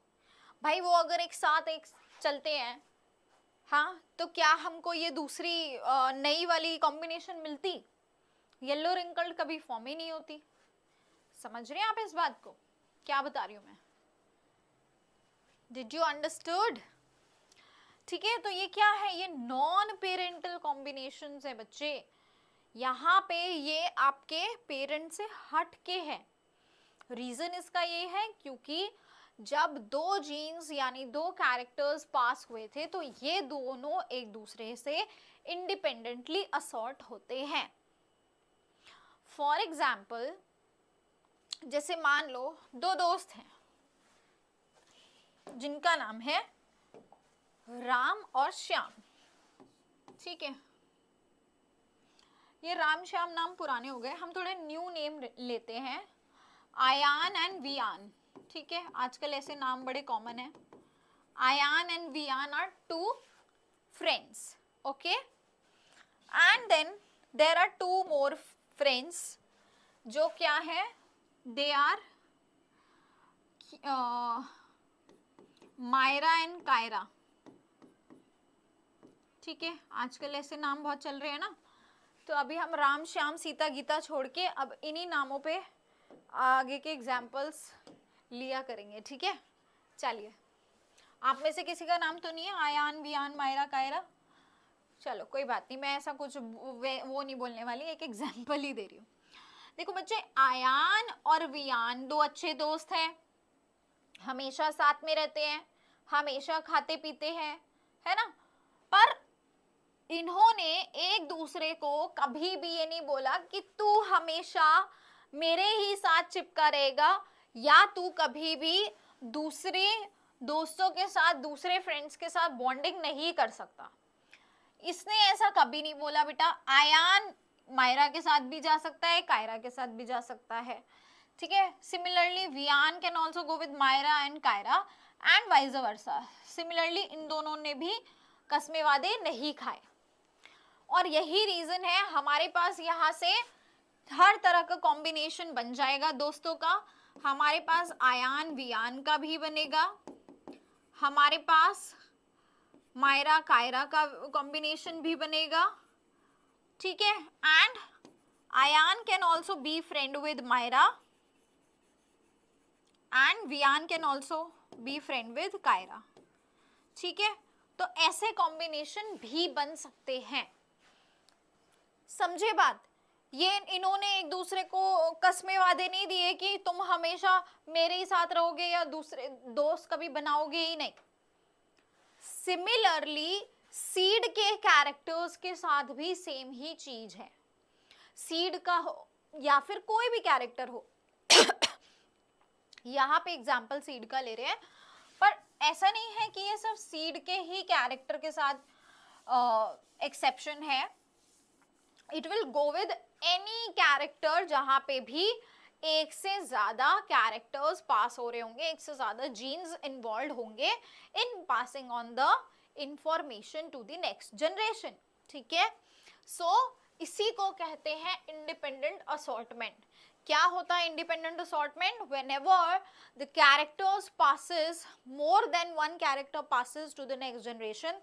भाई वो अगर एक साथ एक चलते हैं, हाँ, तो क्या हमको ये दूसरी नई वाली कॉम्बिनेशन मिलती? येलो रिंकल्ड कभी फॉर्म ही नहीं होती। समझ रहे हैं आप इस बात को? क्या बता रही हूं मैं? Did you understood? ठीक है, तो ये क्या है? ये नॉन पेरेंटल कॉम्बिनेशंस है बच्चे। यहाँ पे ये आपके पेरेंट से हट के है। रीजन इसका ये है क्योंकि जब दो जीन्स यानी दो कैरेक्टर्स पास हुए थे तो ये दोनों एक दूसरे से इंडिपेंडेंटली असॉर्ट होते हैं। फॉर एग्जाम्पल, जैसे मान लो दो दोस्त हैं जिनका नाम है राम और श्याम, ठीक है। ये राम श्याम नाम पुराने हो गए, हम थोड़े न्यू नेम लेते हैं, आयान एंड वियान, ठीक है। आजकल ऐसे नाम बड़े कॉमन है। Aayan and Vian are two friends, okay. And then there are two more friends, जो क्या है, they are Myra and Kyra, ठीक है। आजकल ऐसे नाम बहुत चल रहे हैं ना, तो अभी हम राम श्याम सीता गीता छोड़ के अब इन्हीं नामों पे आगे के एग्जाम्पल्स लिया करेंगे, ठीक है। चलिए, आप में से किसी का नाम तो नहीं है आयान वियान मायरा कायरा? चलो कोई बात नहीं, मैं ऐसा कुछ वो नहीं बोलने वाली, एक एग्जाम्पल ही दे रही हूँ। देखो बच्चे, आयान और वियान दो अच्छे दोस्त हैं, हमेशा साथ में रहते हैं, हमेशा खाते पीते हैं, है ना। पर इन्होंने एक दूसरे को कभी भी ये नहीं बोला कि तू हमेशा मेरे ही साथ चिपका रहेगा, या तू कभी भी दूसरे दोस्तों के साथ, दूसरे फ्रेंड्स के साथ बॉन्डिंग नहीं कर सकता। इसने ऐसा कभी नहीं बोला बेटा। आयान मायरा के साथ भी जा सकता है, कायरा के साथ भी जा सकता है, ठीक है। Similarly Vian can also go with Myra and Kyra and vice versa. Similarly इन दोनों ने भी कस्मे वादे नहीं खाए, और यही रीजन है हमारे पास यहाँ से हर तरह का कॉम्बिनेशन बन जाएगा दोस्तों का। हमारे पास आयान वियान का भी बनेगा, हमारे पास मायरा कायरा का कॉम्बिनेशन भी बनेगा, ठीक है। And Aayan can also be friend with Myra and Vian can also be friend with Kyra, ठीक है। तो ऐसे कॉम्बिनेशन भी बन सकते हैं, समझे बात। ये इन्होंने एक दूसरे को कस्मे वादे नहीं दिए कि तुम हमेशा मेरे ही साथ रहोगे या दूसरे दोस्त कभी बनाओगे ही नहीं। सिमिलरली सीड के कैरेक्टर्स के साथ भी सेम ही चीज है। सीड का हो या फिर कोई भी कैरेक्टर हो यहाँ पे एग्जाम्पल सीड का ले रहे हैं, पर ऐसा नहीं है कि ये सब सीड के ही कैरेक्टर के साथ एक्सेप्शन है। It will go with any character जहां पे भी एक से ज्यादा कैरेक्टर्स पास हो रहे होंगे, एक से ज्यादा जीन्स इन्वॉल्व होंगे in passing on the information to the next generation, ठीक है। सो इसी को कहते हैं इंडिपेंडेंट असॉर्टमेंट। क्या होता है independent assortment? Whenever the characters passes, more than one character passes to the next generation,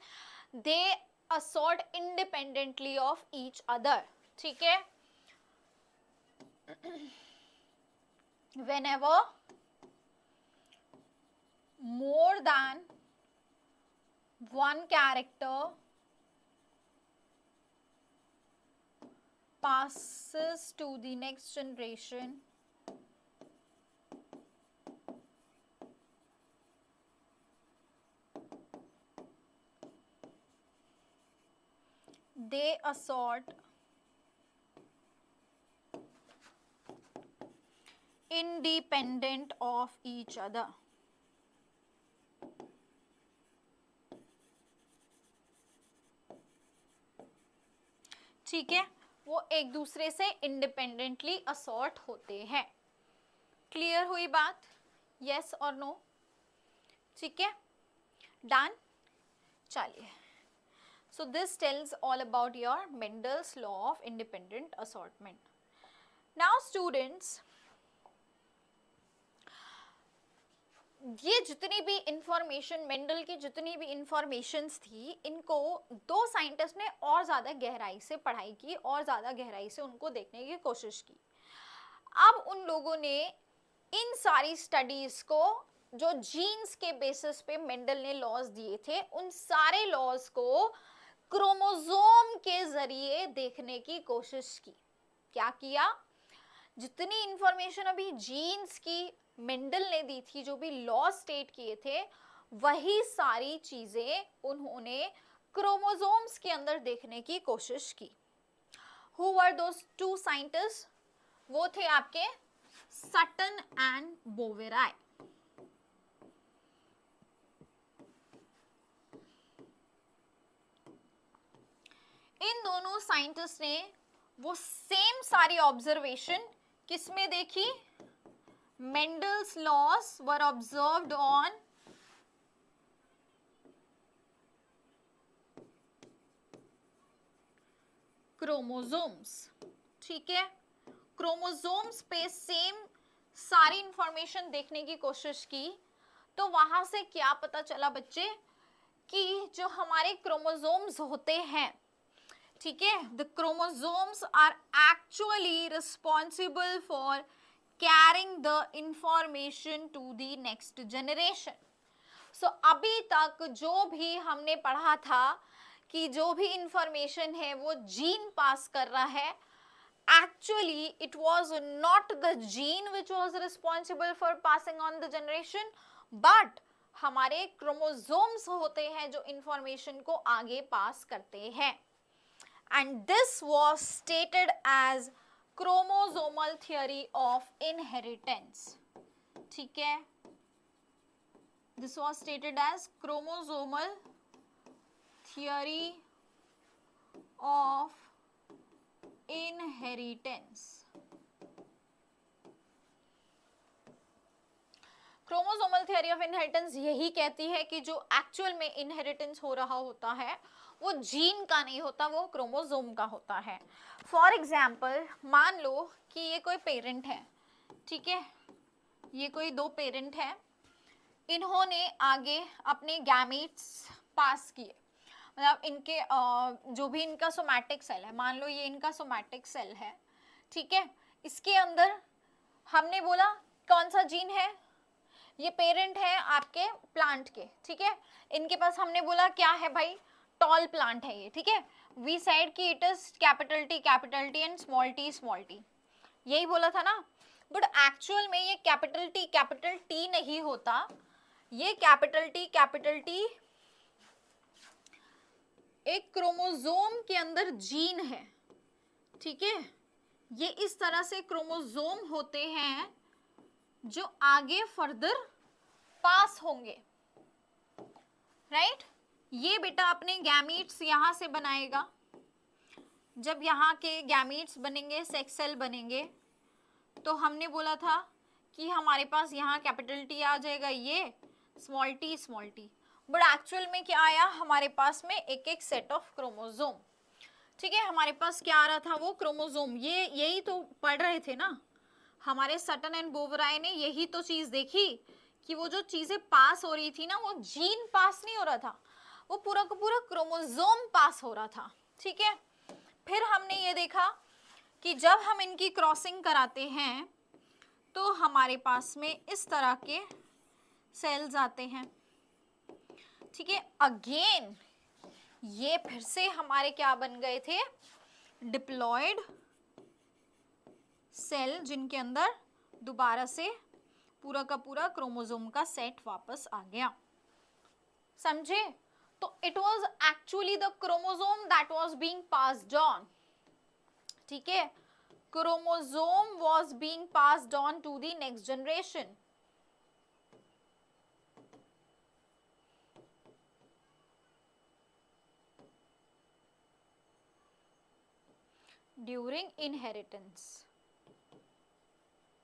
they assort independently of each other, ठीक है। whenever more than one character passes to the next generation, they assort independent of each other, ठीक है। वो एक दूसरे से independently assort होते हैं। क्लियर हुई बात? यस और नो? ठीक है, डन। चलिए, so this tells all about your Mendel's law of independent assortment. Now students, ये जितनी भी इंफॉर्मेशन, मेंडल की जितनी भी इंफॉर्मेशंस थी, इनको दो साइंटिस्ट ने और ज़्यादा गहराई से पढ़ाई की और ज़्यादा गहराई से उनको देखने की कोशिश की। अब उन लोगों ने इन सारी स्टडीज़ को, जो जीन्स के बेसिस पे मेंडल ने लॉज दिए थे, उन सारे लॉज को क्रोमोसोम के जरिए देखने की कोशिश की। क्या किया? जितनी इंफॉर्मेशन अभी जीन्स की मेंडल ने दी थी, जो भी लॉ स्टेट किए थे, वही सारी चीजें उन्होंने क्रोमोसोम्स के अंदर देखने की कोशिश की। Who were those two scientists? वो थे आपके सटन एंड बोवेराय। इन दोनों साइंटिस्ट ने वो सेम सारी ऑब्जर्वेशन किसमें देखी, Mendel's loss were observed on chromosomes. ठीक है, क्रोमोसोम्स पे सेम सारी इंफॉर्मेशन देखने की कोशिश की, तो वहां से क्या पता चला बच्चे कि जो हमारे क्रोमोसोम्स होते हैं, ठीक है, the chromosomes are actually responsible for carrying the information to the next generation. So अभी तक जो भी हमने पढ़ा था कि जो भी इंफॉर्मेशन है वो जीन पास कर रहा है, actually it was not the gene which was responsible for passing on the generation, but हमारे क्रोमोसोम्स होते हैं जो इंफॉर्मेशन को आगे पास करते हैं, and this was stated as chromosomal theory of inheritance। ठीक है, this was stated as chromosomal theory of inheritance। Chromosomal theory of inheritance यही कहती है कि जो एक्चुअल में इनहेरिटेंस हो रहा होता है वो जीन का नहीं होता, वो क्रोमोसोम का होता है। फॉर एग्जाम्पल मान लो कि ये कोई पेरेंट है, ठीक है, ये कोई दो पेरेंट है, इन्होंने आगे अपने गैमेट्स पास किए, मतलब इनके जो भी इनका सोमैटिक सेल है, मान लो ये इनका सोमैटिक सेल है, ठीक है, इसके अंदर हमने बोला कौन सा जीन है, ये पेरेंट है आपके प्लांट के, ठीक है, इनके पास हमने बोला क्या है भाई, टॉल प्लांट है ये, ठीक है, वी साइड की it is capital T and small T, यही बोला था ना, बट एक्चुअल में ये कैपिटल टी नहीं होता, ये कैपिटल टी एक क्रोमोसोम के अंदर जीन है, ठीक है, ये इस तरह से क्रोमोसोम होते हैं जो आगे फर्दर पास होंगे, राइट। ये बेटा अपने गैमीट्स यहां से बनाएगा, जब यहाँ के गैमीट्स बनेंगे, सेक्स सेल बनेंगे, तो हमने बोला था कि हमारे पास यहाँ कैपिटल टी आ जाएगा, ये स्मॉल टी, बट एक्चुअल में क्या आया हमारे पास में एक एक सेट ऑफ क्रोमोसोम, ठीक है, हमारे पास क्या आ रहा था, वो क्रोमोसोम, ये यही तो पढ़ रहे थे ना हमारे सटन एंड बोवराय ने, यही तो चीज देखी कि वो जो चीजें पास हो रही थी ना, वो जीन पास नहीं हो रहा था, वो पूरा का पूरा क्रोमोसोम पास हो रहा था, ठीक है। फिर हमने ये देखा कि जब हम इनकी क्रॉसिंग कराते हैं तो हमारे पास में इस तरह के सेल्स आते हैं, ठीक है, अगेन ये फिर से हमारे क्या बन गए थे, डिप्लॉयड सेल, जिनके अंदर दोबारा से पूरा का पूरा क्रोमोसोम का सेट वापस आ गया, समझे। तो it was actually the chromosome that was being passed on, ठीक है, chromosome was being passed on to the next generation. During inheritance,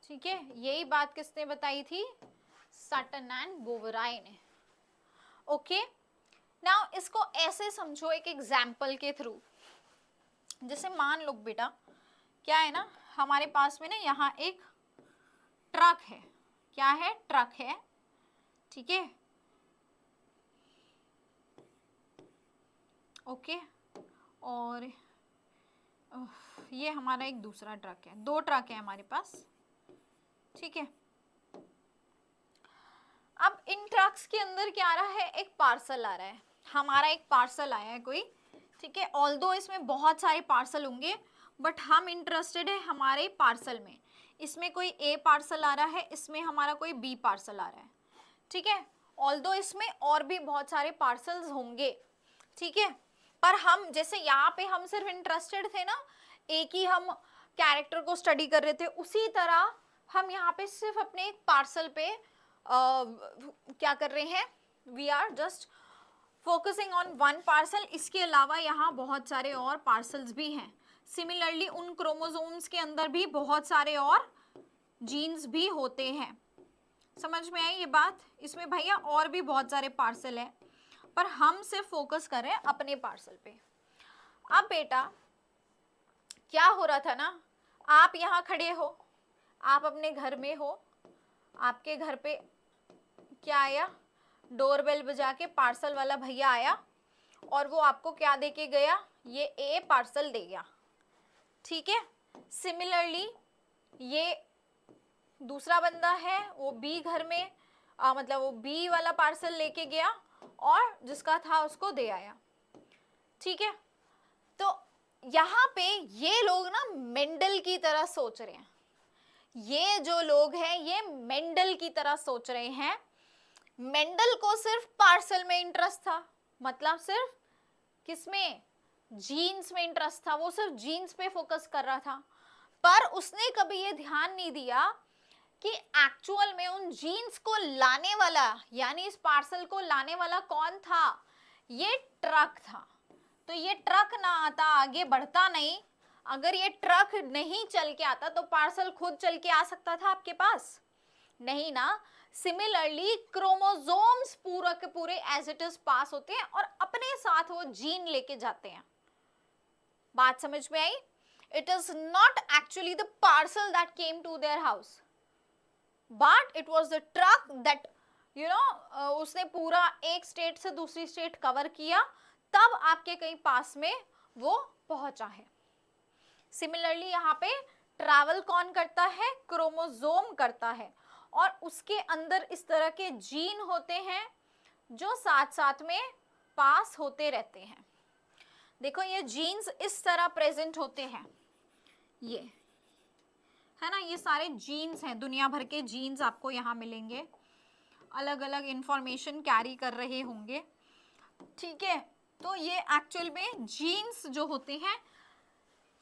ठीक है, यही बात किसने बताई थी, सटन एंड बोवराय ने। ओके, नाउ इसको ऐसे समझो एक एग्जाम्पल के थ्रू, जैसे मान लो बेटा क्या है ना, हमारे पास में ना यहाँ एक ट्रक है, क्या है, ट्रक है, ठीक है, ओके, और ये हमारा एक दूसरा ट्रक है, दो ट्रक है हमारे पास, ठीक है। अब इन ट्रक्स के अंदर क्या आ रहा है, एक पार्सल आ रहा है, हमारा एक पार्सल आया है कोई, ठीक है, ऑल्दो इसमें बहुत सारे पार्सल होंगे बट हम इंटरेस्टेड है हमारे पार्सल में, इसमें कोई ए पार्सल आ रहा है, इसमें हमारा कोई बी पार्सल आ रहा है, ठीक है, ऑल्दो इसमें और भी बहुत सारे पार्सल्स होंगे, ठीक है, पर हम जैसे यहाँ पे हम सिर्फ इंटरेस्टेड थे ना, एक ही हम कैरेक्टर को स्टडी कर रहे थे, उसी तरह हम यहाँ पे सिर्फ अपने एक पार्सल पे क्या कर रहे हैं, we are just focusing on one parcel, इसके अलावा यहाँ बहुत सारे और पार्सल्स भी हैं। सिमिलरली उन क्रोमोसोम्स के अंदर भी बहुत सारे और जीन्स भी होते हैं। समझ में आई ये बात? इसमें भैया और भी बहुत सारे पार्सल है, पर हम सिर्फ फोकस कर रहे हैं अपने पार्सल पे। अब बेटा क्या हो रहा था ना, आप यहाँ खड़े हो, आप अपने घर में हो, आपके घर पे क्या आया, डोरबेल बजा के पार्सल वाला भैया आया और वो आपको क्या दे के गया, ये ए पार्सल दे गया, ठीक है। सिमिलरली ये दूसरा बंदा है, वो बी घर में मतलब वो बी वाला पार्सल लेके गया और जिसका था उसको दे आया, ठीक है। तो यहाँ पे ये लोग ना मेंडल की तरह सोच रहे हैं, ये जो लोग हैं ये मेंडल की तरह सोच रहे हैं। मेंडल को सिर्फ पार्सल में इंटरेस्ट था, मतलब सिर्फ किसमें, जीन्स में इंटरेस्ट था, वो सिर्फ जीन्स पे फोकस कर रहा था। पर उसने कभी ये ध्यान नहीं दिया कि एक्चुअल में उन जीन्स को लाने वाला, यानी इस पार्सल को लाने वाला कौन था, ये ट्रक था। तो ये ट्रक ना आता आगे बढ़ता नहीं, अगर ये ट्रक नहीं चल के आता तो पार्सल खुद चल के आ सकता था आपके पास, नहीं ना। सिमिलरली क्रोमोसोम्स पूरा के पूरे एज इट इज पास होते हैं और अपने साथ वो जीन लेके जाते हैं। बात समझ में आई? It is not actually the parcel that came to their house, but it was the truck that उसने पूरा एक स्टेट से दूसरी स्टेट कवर किया, तब आपके कहीं पास में वो पहुंचा है। सिमिलरली यहाँ पे ट्रैवल कौन करता है, क्रोमोसोम करता है, और उसके अंदर इस तरह के जीन होते हैं जो साथ साथ में पास होते रहते हैं। देखो ये जीन्स इस तरह प्रेजेंट होते हैं, ये है ना, ये सारे जीन्स हैं, दुनिया भर के जीन्स आपको यहाँ मिलेंगे, अलग अलग इंफॉर्मेशन कैरी कर रहे होंगे, ठीक है। तो ये एक्चुअल में जीन्स जो होते हैं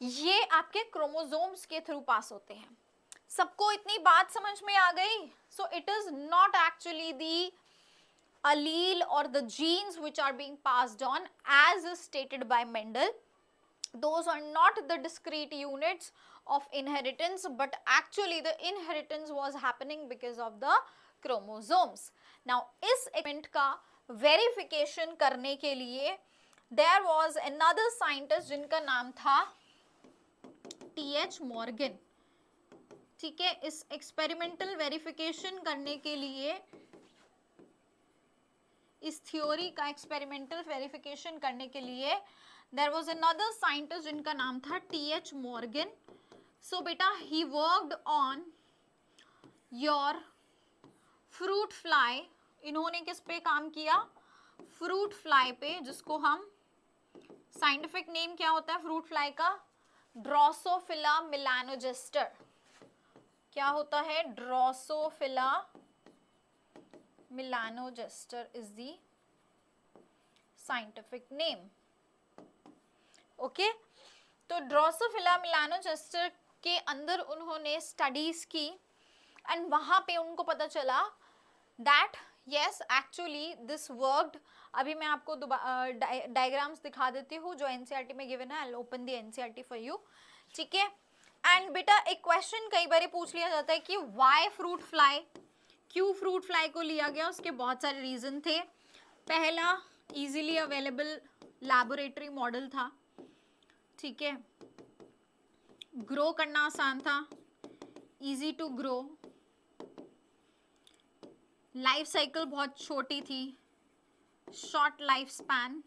ये आपके क्रोमोसोम्स के थ्रू पास होते हैं। सबको इतनी बात समझ में आ गई? So it is not actually the allele or the genes which are being passed on as is stated by Mendel. Those are not the discrete units of inheritance, but actually the inheritance was happening because of the chromosomes. Now इस experiment का verification करने के लिए there was another scientist जिनका नाम था T.H. Morgan, ठीक है। इस एक्सपेरिमेंटल वेरिफिकेशन करने के लिए, इस थ्योरी का एक्सपेरिमेंटल वेरिफिकेशन करने के लिए देयर वाज अनदर साइंटिस्ट जिनका नाम था T.H. मॉर्गन। सो बेटा he worked on your fruit fly, इन्होंने किस पे काम किया, फ्रूट फ्लाई पे, जिसको हम साइंटिफिक नेम क्या होता है फ्रूट फ्लाई का, ड्रोसोफिला मेलानोजेस्टर। क्या होता है, Drosophila melanogester is the scientific name. Okay, तो ड्रोसोफिला मेलानोजेस्टर के अंदर उन्होंने स्टडीज की एंड वहां पे उनको पता चला that yes actually this worked. अभी मैं आपको डायग्राम्स दिखा देती हूँ जो एनसीईआरटी में गिवन है, I will open the NCERT for you, ठीक है। एंड बेटा एक क्वेश्चन कई बार पूछ लिया जाता है कि व्हाई फ्रूट फ्लाई, क्यों फ्रूट फ्लाई को लिया गया, उसके बहुत सारे रीजन थे। पहला इजीली अवेलेबल लैबोरेटरी मॉडल था, ठीक है, ग्रो करना आसान था, easy to grow, life cycle बहुत छोटी थी, शॉर्ट लाइफ स्पैन,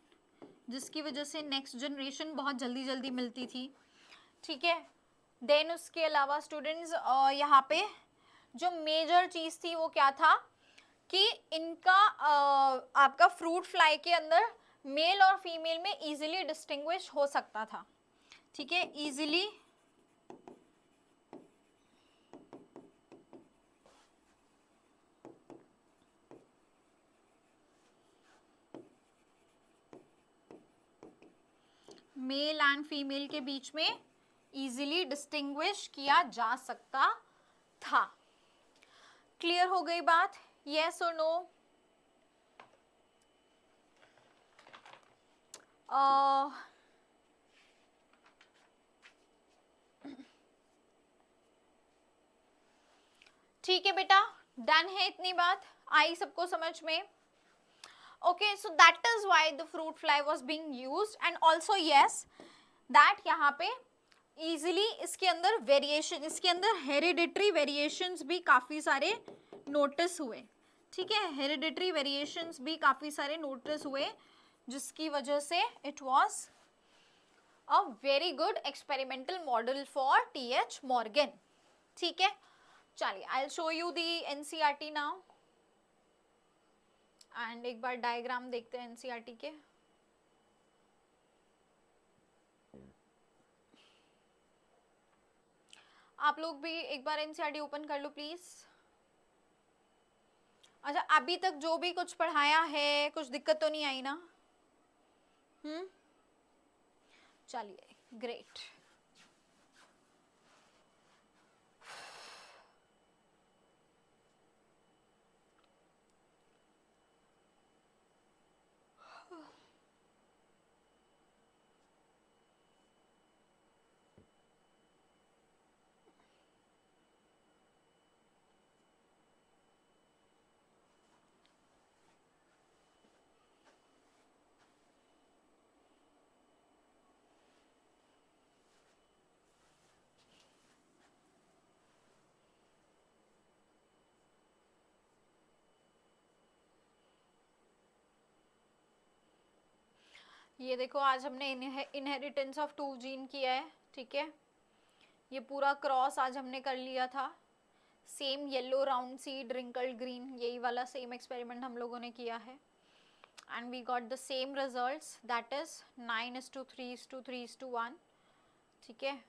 जिसकी वजह से नेक्स्ट जनरेशन बहुत जल्दी जल्दी मिलती थी, ठीक है। देन उसके अलावा स्टूडेंट्स यहाँ पे जो मेजर चीज थी वो क्या था कि इनका आपका फ्रूट फ्लाई के अंदर मेल और फीमेल में इजीली डिस्टिंग्विश हो सकता था, ठीक है, इजीली मेल एंड फीमेल के बीच में इजीली डिस्टिंग्विश किया जा सकता था। क्लियर हो गई बात, यस और नो? ठीक है बेटा, डन है, इतनी बात आई सबको समझ में? Okay, so that is why the fruit fly was being used and also yes that यहाँ पे इजीली इसके अंदर वेरिएशन, इसके अंदर हेरिडिटरी वेरिएशंस भी काफी सारे नोटिस हुए, ठीक है, हेरिडिटरी वेरिएशंस भी काफी सारे नोटिस हुए, जिसकी वजह से it was a very good experimental model for T H Morgan. ठीक है, चलिए I will show you the NCERT now and एक बार डायग्राम देखते हैं एनसीईआरटी के। आप लोग भी एक बार एनसीईआरटी ओपन कर लो प्लीज। अच्छा, अभी तक जो भी कुछ पढ़ाया है कुछ दिक्कत तो नहीं आई ना? चलिए, ग्रेट। ये देखो, आज हमने इनहेरिटेंस ऑफ 2 जीन किया है, ठीक है, ये पूरा क्रॉस आज हमने कर लिया था। Same yellow round seed wrinkled green, यही वाला सेम एक्सपेरिमेंट हम लोगों ने किया है and we got the same results, that is 9:3:3:1, ठीक है,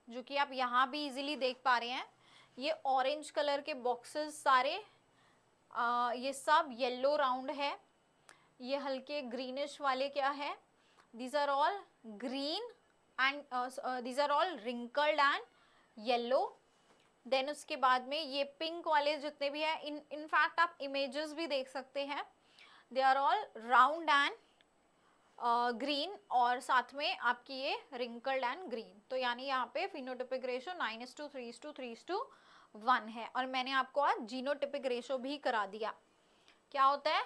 जो कि आप यहाँ भी इजीली देख पा रहे हैं। ये ऑरेंज कलर के बॉक्सेस सारे ये सब येलो राउंड है, ये हल्के ग्रीनिश वाले क्या है, these are all green and these are all wrinkled and yellow. Then उसके बाद में ये पिंक वाले जितने भी हैं, इनफैक्ट आप इमेजेस भी देख सकते हैं, they are all round and green और साथ में आपकी ये रिंकल्ड एंड ग्रीन। तो यानी यहाँ पे फिनोटिपिक रेशो 9:3:3:1 है। और मैंने आपको आज जीनोटिपिक रेशो भी करा दिया, क्या होता है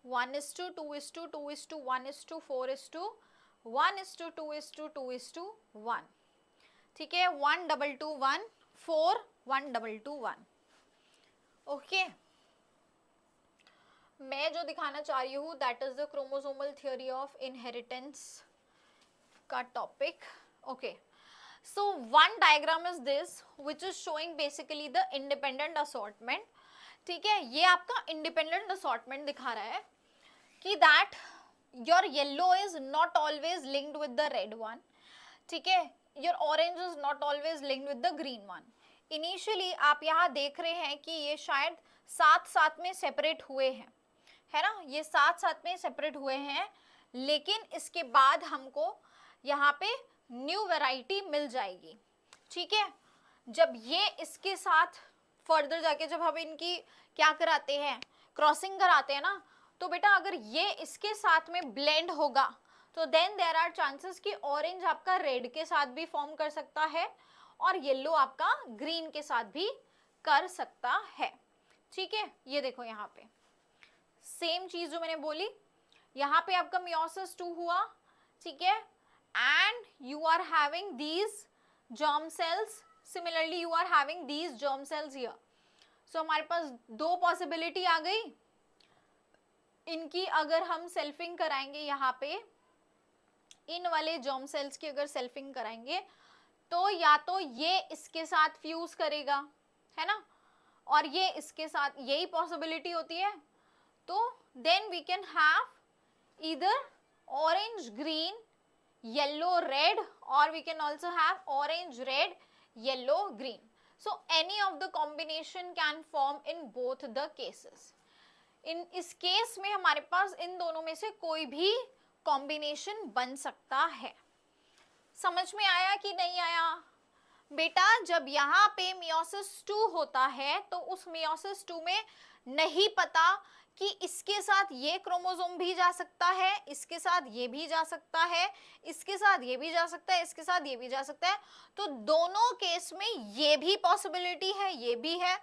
1:2:2:1:4:1:2:2:1, ठीक है, 1:2:2:1 4 1:2:2:1। ओके, मैं जो दिखाना चाह रही हूँ that is the chromosomal theory of inheritance का topic. Okay, so one diagram is this which is showing basically the independent assortment, ठीक है, ये आपका इंडिपेंडेंट असॉर्टमेंट दिखा रहा है कि that your yellow is not always linked with the red one, ठीक है, your orange is not always linked with the green one. Initially आप यहाँ देख रहे हैं कि ये शायद साथ साथ में सेपरेट हुए हैं, है ना, ये साथ साथ में सेपरेट हुए हैं, लेकिन इसके बाद हमको यहाँ पे न्यू वैरायटी मिल जाएगी, ठीक है। जब ये इसके साथ फर्दर जाके जब हम इनकी क्या कराते हैं, क्रॉसिंग कराते हैं ना, तो बेटा अगर ये इसके साथ में ब्लेंड होगा तो देन देयर आर चांसेस कि ऑरेंज आपका रेड के साथ भी फॉर्म कर सकता है और येलो आपका ग्रीन के साथ भी कर सकता है, ठीक है। ये देखो यहाँ पे सेम चीज जो मैंने बोली, यहाँ पे आपका मियोसिस 2 हुआ, ठीक है, and you are having these germ cells, similarly you are having these germ cells here. So हमारे पास 2 पॉसिबिलिटी आ गई इनकी, अगर हम सेल्फिंग कराएंगे यहाँ पे इन वाले जर्म सेल्स की अगर सेल्फिंग कराएंगे तो या तो ये इसके साथ फ्यूज करेगा, है ना, और ये इसके साथ, यही पॉसिबिलिटी होती है। तो then we can have either orange green yellow red और we can also have orange red yellow green. So any of the combination can form in both the cases. इस केस में हमारे पास इन दोनों में से कोई भी कॉम्बिनेशन बन सकता है। समझ में आया कि नहीं आया? बेटा जब यहाँ पे मियोसिस 2 होता है तो उस मियोसिस 2 में नहीं पता कि इसके साथ ये क्रोमोसोम भी जा सकता है, इसके साथ ये भी जा सकता है, इसके साथ ये भी जा सकता है, इसके साथ ये भी जा सकता है। तो दोनों केस में ये भी पॉसिबिलिटी है, ये भी है,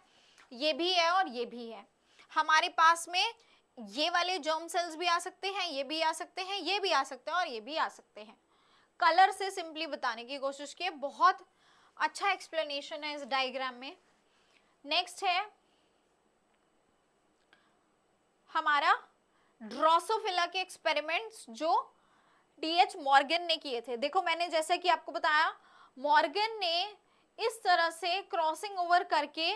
ये भी है और ये भी है। हमारे पास में ये वाले जर्म सेल्स भी आ सकते हैं, ये भी आ सकते हैं, ये भी आ सकते हैं और ये भी आ सकते हैं। कलर से सिंपली बताने की कोशिश की, बहुत अच्छा एक्सप्लेनेशन है इस डायग्राम में। नेक्स्ट है हमारा ड्रोसोफिला के एक्सपेरिमेंट्स जो डीएच मॉर्गन ने किए थे। देखो मैंने जैसा कि आपको बताया, मॉर्गन ने इस तरह से क्रॉसिंग ओवर करके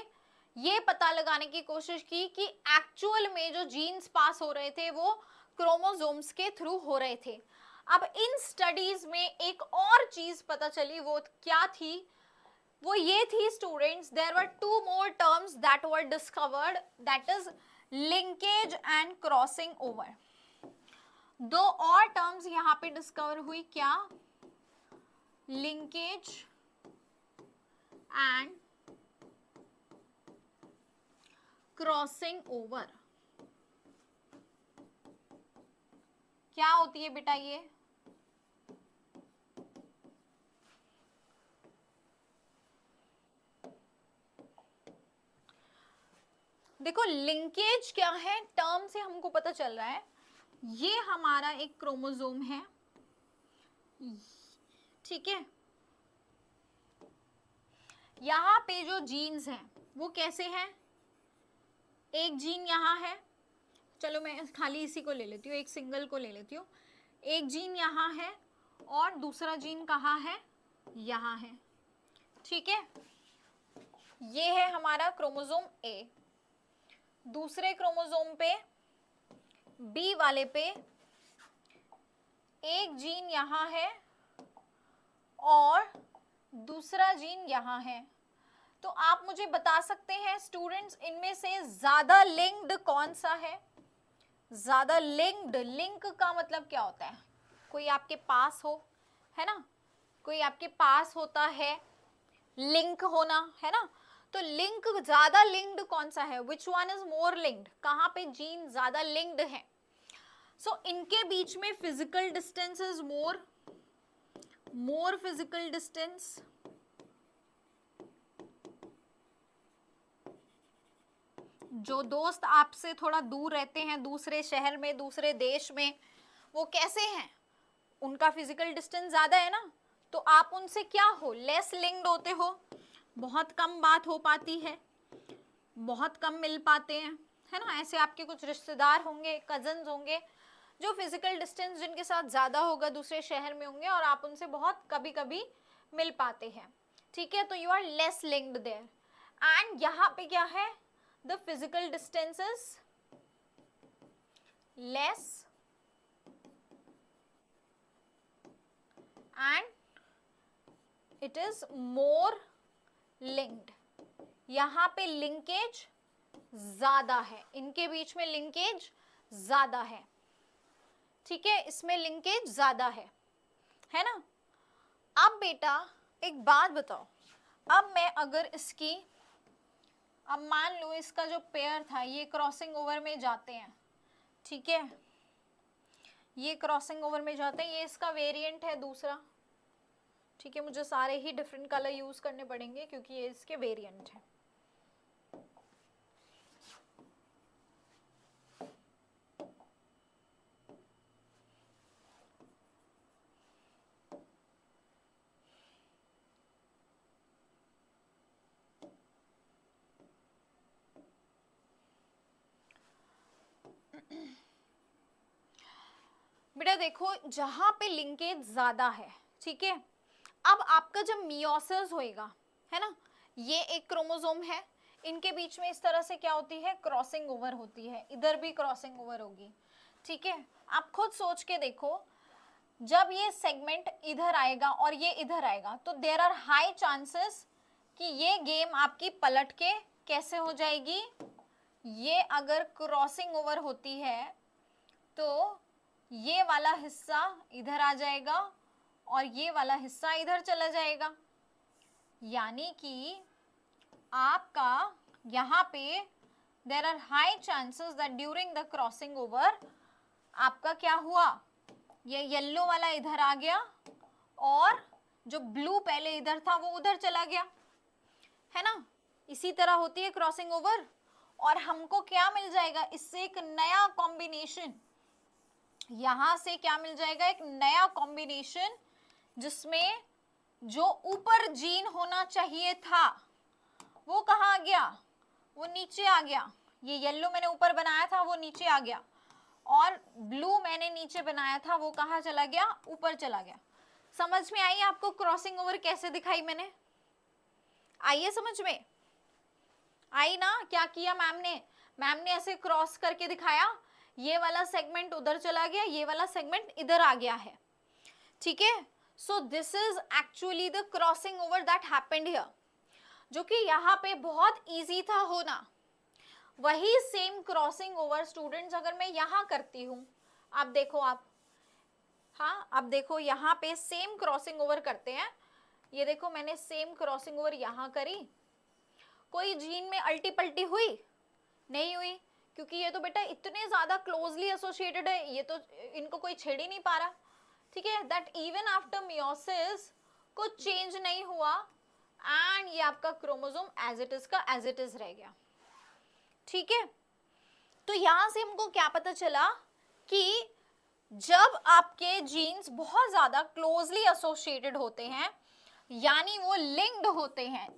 ये पता लगाने की कोशिश की कि एक्चुअल में जो जीन्स पास हो रहे थे वो क्रोमोसोम्स के थ्रू हो रहे थे। अब इन स्टडीज में एक और चीज पता चली, वो क्या थी? वो ये थी students, there were 2 more terms that were discovered, that is linkage and crossing over। 2 और टर्म्स यहाँ पे डिस्कवर हुई, क्या? Linkage and crossing over. क्या होती है बेटा ये? देखो लिंकेज क्या है, टर्म से हमको पता चल रहा है ये हमारा एक क्रोमोसोम है, ठीक है। यहाँ पे जो जीन्स हैं वो कैसे हैं? एक जीन यहाँ है, चलो मैं खाली इसी को ले लेती हूँ, एक सिंगल को ले लेती हूँ। एक जीन यहाँ है और दूसरा जीन कहाँ है? यहाँ है, ठीक है। ये है हमारा क्रोमोसोम ए। दूसरे क्रोमोसोम पे, बी वाले पे, एक जीन यहाँ है और दूसरा जीन यहाँ है। तो आप मुझे बता सकते हैं स्टूडेंट्स, इनमें से ज्यादा लिंक्ड कौन सा है? ज्यादा लिंक्ड, लिंक का मतलब क्या होता है? कोई आपके पास हो, है ना, कोई आपके पास होता है, लिंक होना, है ना। तो लिंक, ज्यादा लिंक्ड कौन सा है? Which one is more linked? कहाँ पे जीन ज्यादा लिंक्ड है? सो इनके बीच में physical distance is more physical distance. जो दोस्त आपसे थोड़ा दूर रहते हैं, दूसरे शहर में, दूसरे देश में, वो कैसे हैं? उनका फिजिकल डिस्टेंस ज्यादा है ना, तो आप उनसे क्या हो? लेस लिंक्ड होते हो, बहुत कम बात हो पाती है, बहुत कम मिल पाते हैं, है ना। ऐसे आपके कुछ रिश्तेदार होंगे, कजन्स होंगे, जो फिजिकल डिस्टेंस जिनके साथ ज्यादा होगा, दूसरे शहर में होंगे और आप उनसे बहुत कभी कभी मिल पाते हैं, ठीक है। तो you are less linked there. And यहाँ पे क्या है? The physical distance is less and it is more linked. यहाँ पे लिंकेज ज्यादा है, इनके बीच में लिंकेज ज्यादा है, ठीक है, इसमें लिंकेज ज्यादा है ना। अब बेटा एक बात बताओ, अब मैं अगर इसकी, अब मान लो इसका जो पेयर था ये क्रॉसिंग ओवर में जाते हैं, ठीक है, ये क्रॉसिंग ओवर में जाते हैं, ये इसका वेरिएंट है दूसरा, ठीक है। मुझे सारे ही डिफरेंट कलर यूज करने पड़ेंगे क्योंकि ये इसके वेरिएंट है। बेटा देखो जहां पे लिंकेज ज्यादा है, ठीक है, अब आपका जब मियोसिस होएगा, है ना, ये एक क्रोमोसोम है, इनके बीच में इस तरह से क्या होती है? क्रॉसिंग ओवर होती है, इधर भी क्रॉसिंग ओवर होगी, ठीक है। आप खुद सोच के देखो, जब ये सेगमेंट इधर आएगा और ये इधर आएगा तो देयर आर हाई चांसेस कि ये गेम आपकी पलट के कैसे हो जाएगी? ये अगर क्रॉसिंग ओवर होती है तो ये वाला हिस्सा इधर आ जाएगा और ये वाला हिस्सा इधर चला जाएगा। यानी कि आपका यहाँ पे there are high chances that during the crossing over आपका क्या हुआ, ये येलो वाला इधर आ गया और जो ब्लू पहले इधर था वो उधर चला गया, है ना। इसी तरह होती है क्रॉसिंग ओवर। और हमको क्या मिल जाएगा इससे, एक नया कॉम्बिनेशन, यहां से क्या मिल जाएगा, एक नया कॉम्बिनेशन जिसमें जो ऊपर जीन होना चाहिए था वो कहाँ आ गया, वो नीचे आ गया। ये येलो मैंने ऊपर बनाया था वो नीचे आ गया, और ब्लू मैंने नीचे बनाया था वो कहाँ चला गया, ऊपर चला गया। समझ में आई आपको क्रॉसिंग ओवर कैसे दिखाई मैंने, आइए समझ में आई ना। क्या किया मैम ने ऐसे क्रॉस करके दिखाया, ये वाला सेगमेंट उधर चला गया, ये वाला सेगमेंट इधर आ गया है, ठीक है। So this is actually the crossing over that happened here, जो कि यहाँ पे बहुत इजी था होना। वही सेम क्रॉसिंग ओवर स्टूडेंट्स अगर मैं यहाँ करती हूँ, आप देखो आप, हाँ अब देखो यहाँ पे सेम क्रॉसिंग ओवर करते हैं। ये देखो मैंने सेम क्रॉसिंग ओवर यहाँ करी, कोई जीन में अल्टी पल्टी हुई नहीं हुई, क्योंकि ये तो बेटा इतने ज्यादा क्लोजली एसोसिएटेड है, ये तो इनको कोई छेड़ ही नहीं पा रहा, ठीक है। दैट इवन आफ्टर मियोसिस कुछ चेंज नहीं हुआ, एंड ये आपका क्रोमोसोम एज इट इज का एज इट इज रह गया, ठीक है। तो यहां से हमको क्या पता चला कि जब आपके जीन्स बहुत ज्यादा क्लोजली एसोसिएटेड होते हैं, यानी वो लिंक्ड होते हैं,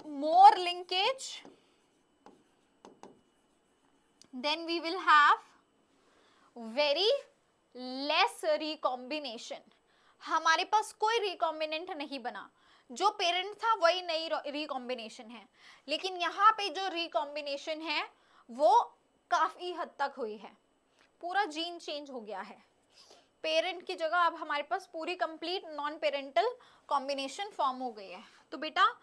more linkage, then we will have very less recombination। हमारे पास कोई रिकॉम्बिनेंट नहीं बना, जो पेरेंट था वही नई रिकॉम्बिनेशन है, लेकिन यहाँ पे जो रिकॉम्बिनेशन है वो काफी हद तक हुई है, पूरा जीन चेंज हो गया है। पेरेंट की जगह अब हमारे पास पूरी complete non parental combination form हो गई है। तो बेटा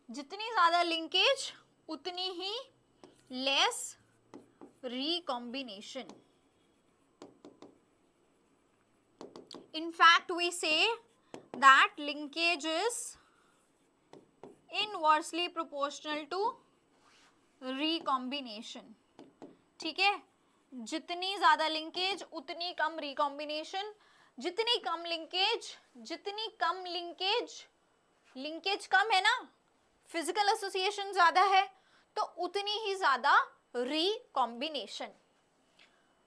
जितनी ज्यादा लिंकेज उतनी ही less recombination। In fact we say that linkage is inversely proportional to recombination, ठीक है। जितनी ज्यादा लिंकेज उतनी कम रिकॉम्बिनेशन, जितनी कम लिंकेज, जितनी कम लिंकेज, लिंकेज कम है ना, फिजिकल एसोसिएशन ज्यादा है, तो उतनी ही ज्यादा रिकॉम्बिनेशन।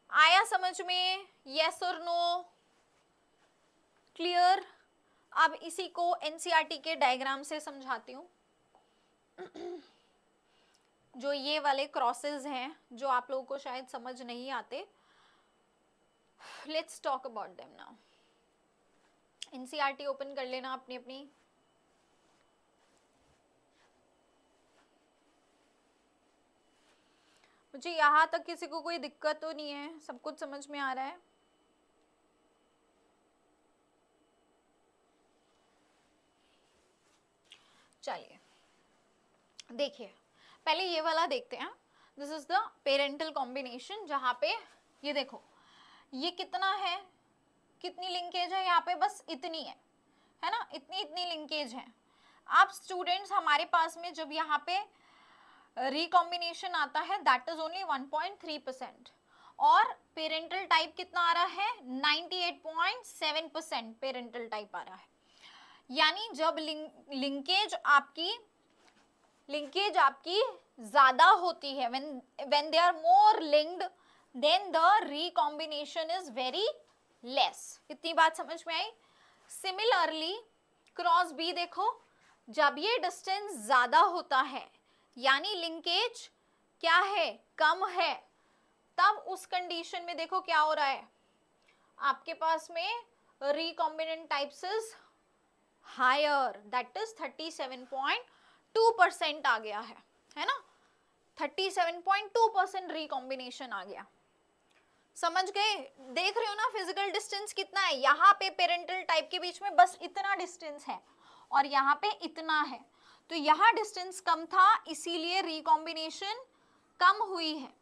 आया समझ में, यस और नो, क्लियर। अब इसी को एनसीईआरटी के डायग्राम से समझाती हूँ। जो ये वाले क्रॉसेस हैं जो आप लोगों को शायद समझ नहीं आते, let's talk about them now. NCERT open कर लेना अपनी अपनी। मुझे यहाँ तक किसी को कोई दिक्कत तो नहीं है, सब कुछ समझ में आ रहा है। चलिए देखिए, पहले ये वाला देखते हैं। This is the parental combination, जहाँ पे ये देखो ये कितना है, कितनी लिंकेज है यहाँ पे, बस इतनी है ना, इतनी लिंकेज है। आप स्टूडेंट्स हमारे पास में जब यहाँ पे रिकॉम्बिनेशन आता है दैट इज ओनली 1.3%, और पेरेंटल टाइप कितना आ रहा है, 98.7% पेरेंटल टाइप आ रहा है। यानी जब लिंकेज आपकी ज्यादा होती है, when they are more linked then the recombination is very less। इतनी बात समझ में आई। सिमिलरली क्रॉस बी देखो, जब ये डिस्टेंस ज्यादा होता है यानी लिंकेज क्या है, कम है, तब उस कंडीशन में देखो क्या हो रहा है, आपके पास में recombinant types is higher, that is 37.2% आ गया है ना, 37.2% रिकॉम्बिनेशन आ गया। समझ गए, देख रहे हो ना फिजिकल डिस्टेंस कितना है, यहाँ पे पेरेंटल टाइप के बीच में बस इतना डिस्टेंस है और यहाँ पे इतना है, तो यहाँ डिस्टेंस कम था इसीलिए रिकॉम्बिनेशन कम हुई है,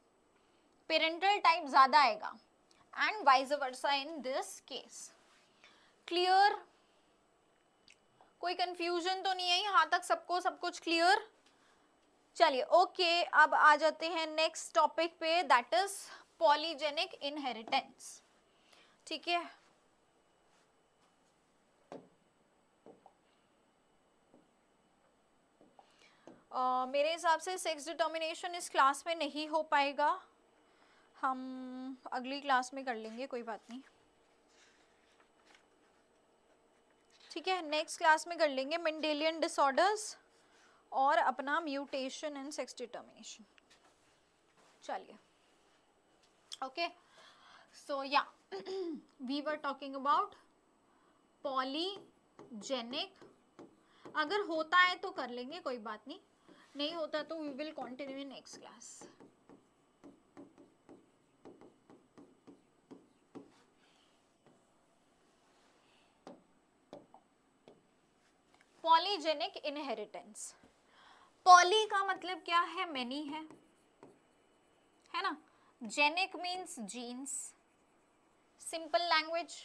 पेरेंटल टाइप ज्यादा आएगा, and vice versa in this case. Clear, कोई कंफ्यूजन तो नहीं है यहाँ तक? सबको सब कुछ क्लियर? चलिए ओके, अब आ जाते हैं नेक्स्ट टॉपिक पे, दैट इज पॉलीजेनिक इनहेरिटेंस। ठीक है, मेरे हिसाब से सेक्स डिटर्मिनेशन इस क्लास में नहीं हो पाएगा, हम अगली क्लास में कर लेंगे, कोई बात नहीं। ठीक है, नेक्स्ट क्लास में कर लेंगे मेंडेलियन डिसऑर्डर्स और अपना म्यूटेशन इन सेक्स डिटर्मिनेशन। चलिए okay, so yeah we were talking about polygenic. अगर होता है तो कर लेंगे, कोई बात नहीं, नहीं होता तो we will continue in next class. Polygenic inheritance, poly का मतलब क्या है? मेनी है ना, genic means genes, simple language.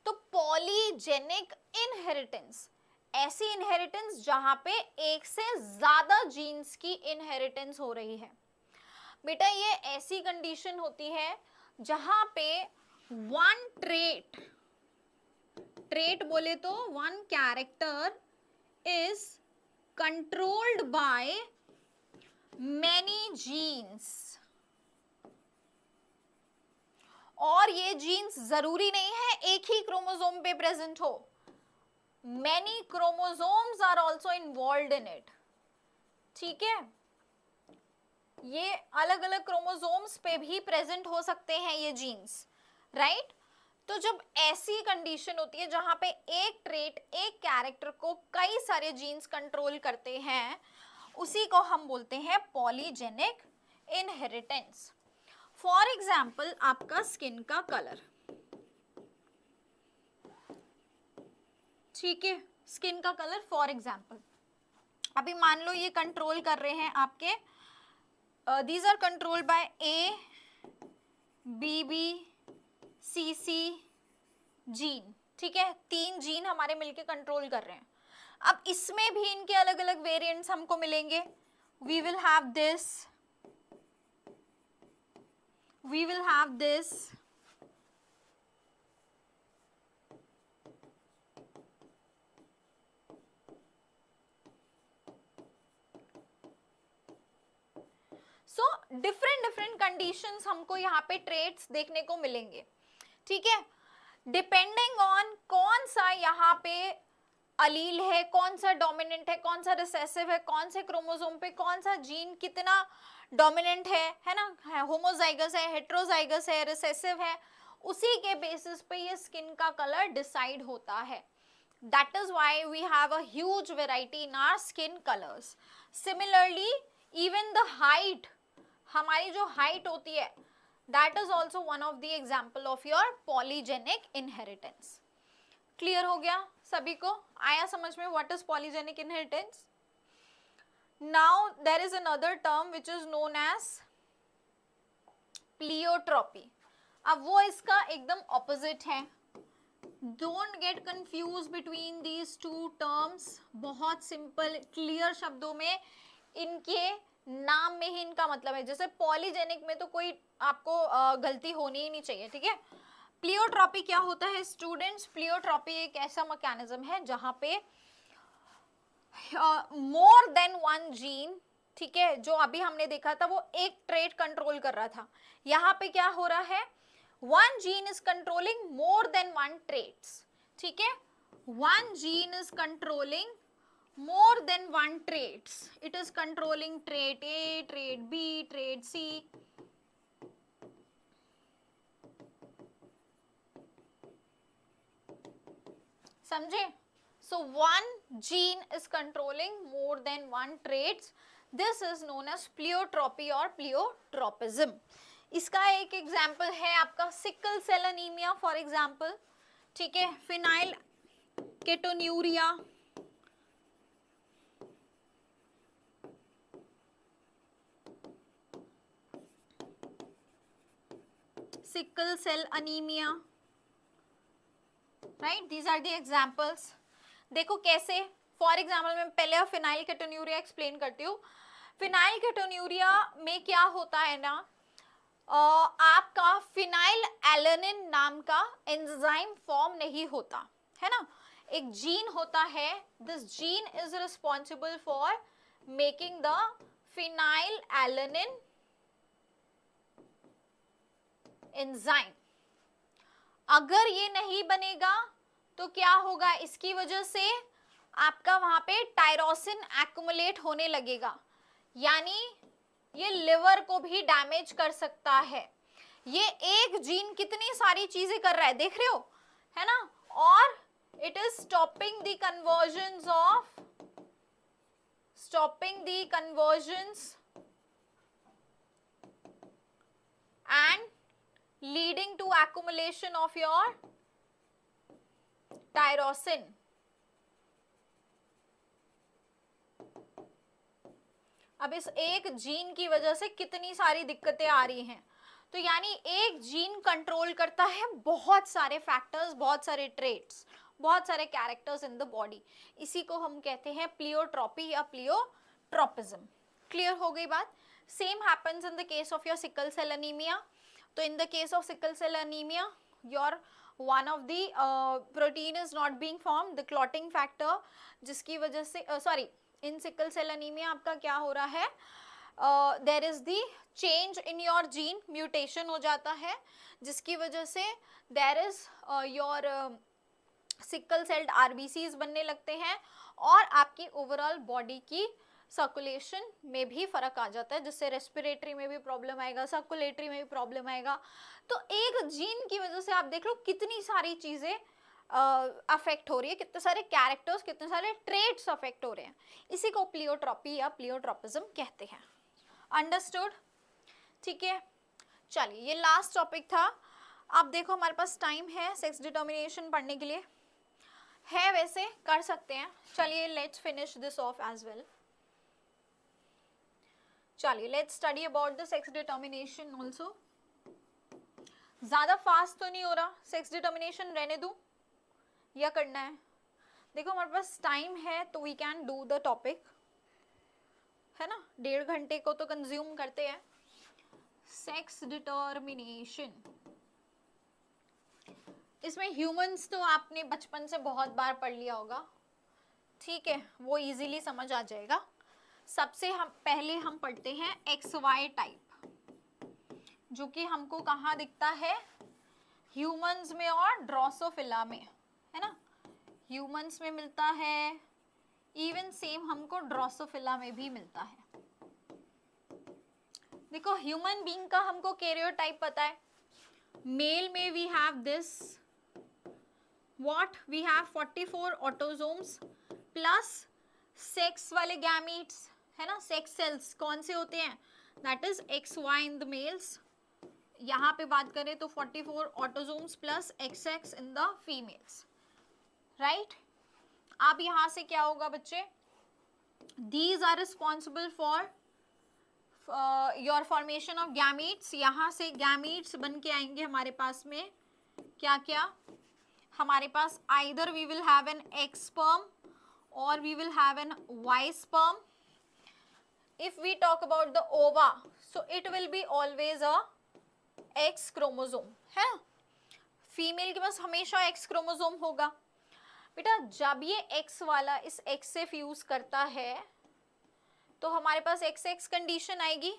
तो पॉलीजेनिक इनहेरिटेंस, ऐसी इनहेरिटेंस जहां पे एक से ज्यादा जीन्स की इनहेरिटेंस हो रही है। बेटा ये ऐसी कंडीशन होती है जहां पे वन ट्रेट बोले तो one character is controlled by many genes, और ये जीन्स जरूरी नहीं है एक ही क्रोमोसोम पे प्रेजेंट हो, many chromosomes are also involve in it. ठीक है, ये अलग अलग क्रोमोसोम्स पे भी प्रेजेंट हो सकते हैं ये जीन्स, राइट। तो जब ऐसी कंडीशन होती है जहां पे एक ट्रेट, एक कैरेक्टर को कई सारे जीन्स कंट्रोल करते हैं, उसी को हम बोलते हैं पॉलीजेनिक इनहेरिटेंस। फॉर एग्जाम्पल आपका स्किन का कलर, ठीक है, स्किन का कलर फॉर एग्जाम्पल, अभी मान लो ये कंट्रोल कर रहे हैं आपके, these are controlled by A B B C C gene. ठीक है, 3 जीन हमारे मिलके कंट्रोल कर रहे हैं। अब इसमें भी इनके अलग अलग वेरिएंट्स हमको मिलेंगे। We will have this, we will have this, so different conditions हमको यहाँ पे traits देखने को मिलेंगे। ठीक है, डिपेंडिंग ऑन कौन सा यहाँ पे अलील है, कौन सा डोमिनेंट है, कौन सा रिसेसिव है, कौन से क्रोमोसोम पे कौन सा जीन कितना डोमिनेंट है ना, होमोजाइगस है, हेट्रोजाइगस है, रिसेसिव है, उसी के बेसिस पे ये स्किन का कलर डिसाइड होता है। That is why we have a huge variety in our skin colours. Similarly even the height, हमारी जो हाइट होती है, that is also one of the example of your polygenic inheritance. Clear हो गया सभी को? आया समझ में what is polygenic inheritance? Now there is another term which is known as pleiotropy. अब वो इसका एकदम opposite है। Don't get confused between these two terms. बहुत simple, clear शब्दों में इनके नाम में ही इनका मतलब है। जैसे पॉलीजेनिक में तो कोई आपको गलती होनी ही नहीं चाहिए, ठीक है। प्लियोट्रॉपी क्या होता है स्टूडेंट्स? प्लियोट्रॉपी एक ऐसा मैकेनिज्म है जहां पे मोर देन वन जीन, ठीक है, जो अभी हमने देखा था वो एक ट्रेट कंट्रोल कर रहा था, यहाँ पे क्या हो रहा है, one gene is controlling more than one traits. ठीक है, one gene is controlling more than one traits. It is controlling trait A, trait B, trait C. समझे? So one gene is controlling more than one traits. This is known as pleiotropy or pleiotropism. इसका एक example है आपका sickle cell anaemia for example, ठीक है, phenylketonuria, sickle cell anemia, right? These are the examples. देखो कैसे, for example मैं पहले फिनाइल केटोन्यूरिया एक्सप्लेन करती हूँ। फिनाइल केटोन्यूरिया में क्या होता है ना, आपका फिनाइल एलेनिन नाम का एंजाइम फॉर्म नहीं होता है ना, एक जीन होता है, this gene is responsible for making the phenyl alanine enzyme. अगर ये नहीं बनेगा तो क्या होगा, इसकी वजह से आपका वहां पे टायरोसिन एक्युमुलेट होने लगेगा, यानी ये लिवर को भी डैमेज कर सकता है। ये एक जीन कितनी सारी चीजें कर रहा है, देख रहे हो, है ना, और it is stopping the convergence and leading to accumulation of your tyrosin। अब इस एक जीन की वजह से कितनी सारी दिक्कतें आ रही हैं, तो यानी एक जीन कंट्रोल करता है बहुत सारे फैक्टर्स, बहुत सारे ट्रेट्स, बहुत सारे कैरेक्टर्स इन द बॉडी। इसी को हम कहते हैं प्लियोट्रॉपी या प्लियोट्रोपिज्म। क्लियर हो गई बात। Same happens in the case of your sickle cell anaemia. तो in the case of sickle cell anaemia, your one of the protein is not being form, the clotting factor, जिसकी वजह से इन sickle cell anaemia आपका क्या हो रहा है, there is the change in your gene, mutation हो जाता है, जिसकी वजह से there is your sickle celled RBCs बनने लगते हैं और आपकी ओवरऑल बॉडी की सर्कुलेशन में भी फर्क आ जाता है, जिससे रेस्पिरेटरी में भी प्रॉब्लम आएगा, सर्कुलेटरी में भी प्रॉब्लम आएगा। तो एक जीन की वजह से आप देख लो कितनी सारी चीजें अफेक्ट हो रही है, कितने सारे कैरेक्टर्स, कितने सारे ट्रेट्स अफेक्ट हो रहे हैं। इसी को प्लियोट्रॉपी या प्लियोट्रोपिज्म कहते हैं। अंडरस्टूड? ठीक है, चलिए ये लास्ट टॉपिक था। अब देखो हमारे पास टाइम है सेक्स डिटर्मिनेशन पढ़ने के लिए, है वैसे कर सकते हैं। चलिए let's finish this of as well. चलिए let's study about the sex determination also. ज्यादा फास्ट तो नहीं हो रहा, सेक्स डिटर्मिनेशन रहने दूं या करना है? देखो हमारे पास टाइम है तो we can do the topic, है ना, 1.5 घंटे को तो कंज्यूम करते हैं। सेक्स डिटर्मिनेशन, इसमें ह्यूमंस तो आपने बचपन से बहुत बार पढ़ लिया होगा, ठीक है, वो इजीली समझ आ जाएगा। सबसे पहले हम पढ़ते हैं XY टाइप, जो कि हमको कहाँ दिखता है, ह्यूमंस में और ड्रोसोफिला में, है ना, ह्यूमंस में मिलता है, इवन सेम हमको ड्रोसोफिला में भी मिलता है। देखो ह्यूमन बीइंग का हमको कैरियोटाइप पता है, मेल में we have this what, we have 44 autosomes plus sex वाले गैमीट्स, है ना, सेक्स सेल्स कौन से होते हैं, that is XY in the males. यहाँ पे बात करें तो 44 autosomes plus XX in the females, right. अब यहाँ से क्या होगा बच्चे, these are responsible for your formation of gametes. यहाँ से गैमीट्स बन के आएंगे हमारे पास में, क्या क्या हमारे पास, either we will have an X sperm or we will have an Y sperm. If we talk about the ova, so it will be always a X chromosome, है, फीमेल के पास हमेशा X क्रोमोसोम होगा। बेटा जब ये X वाला इस X से फ्यूज करता है तो हमारे पास XX कंडीशन आएगी,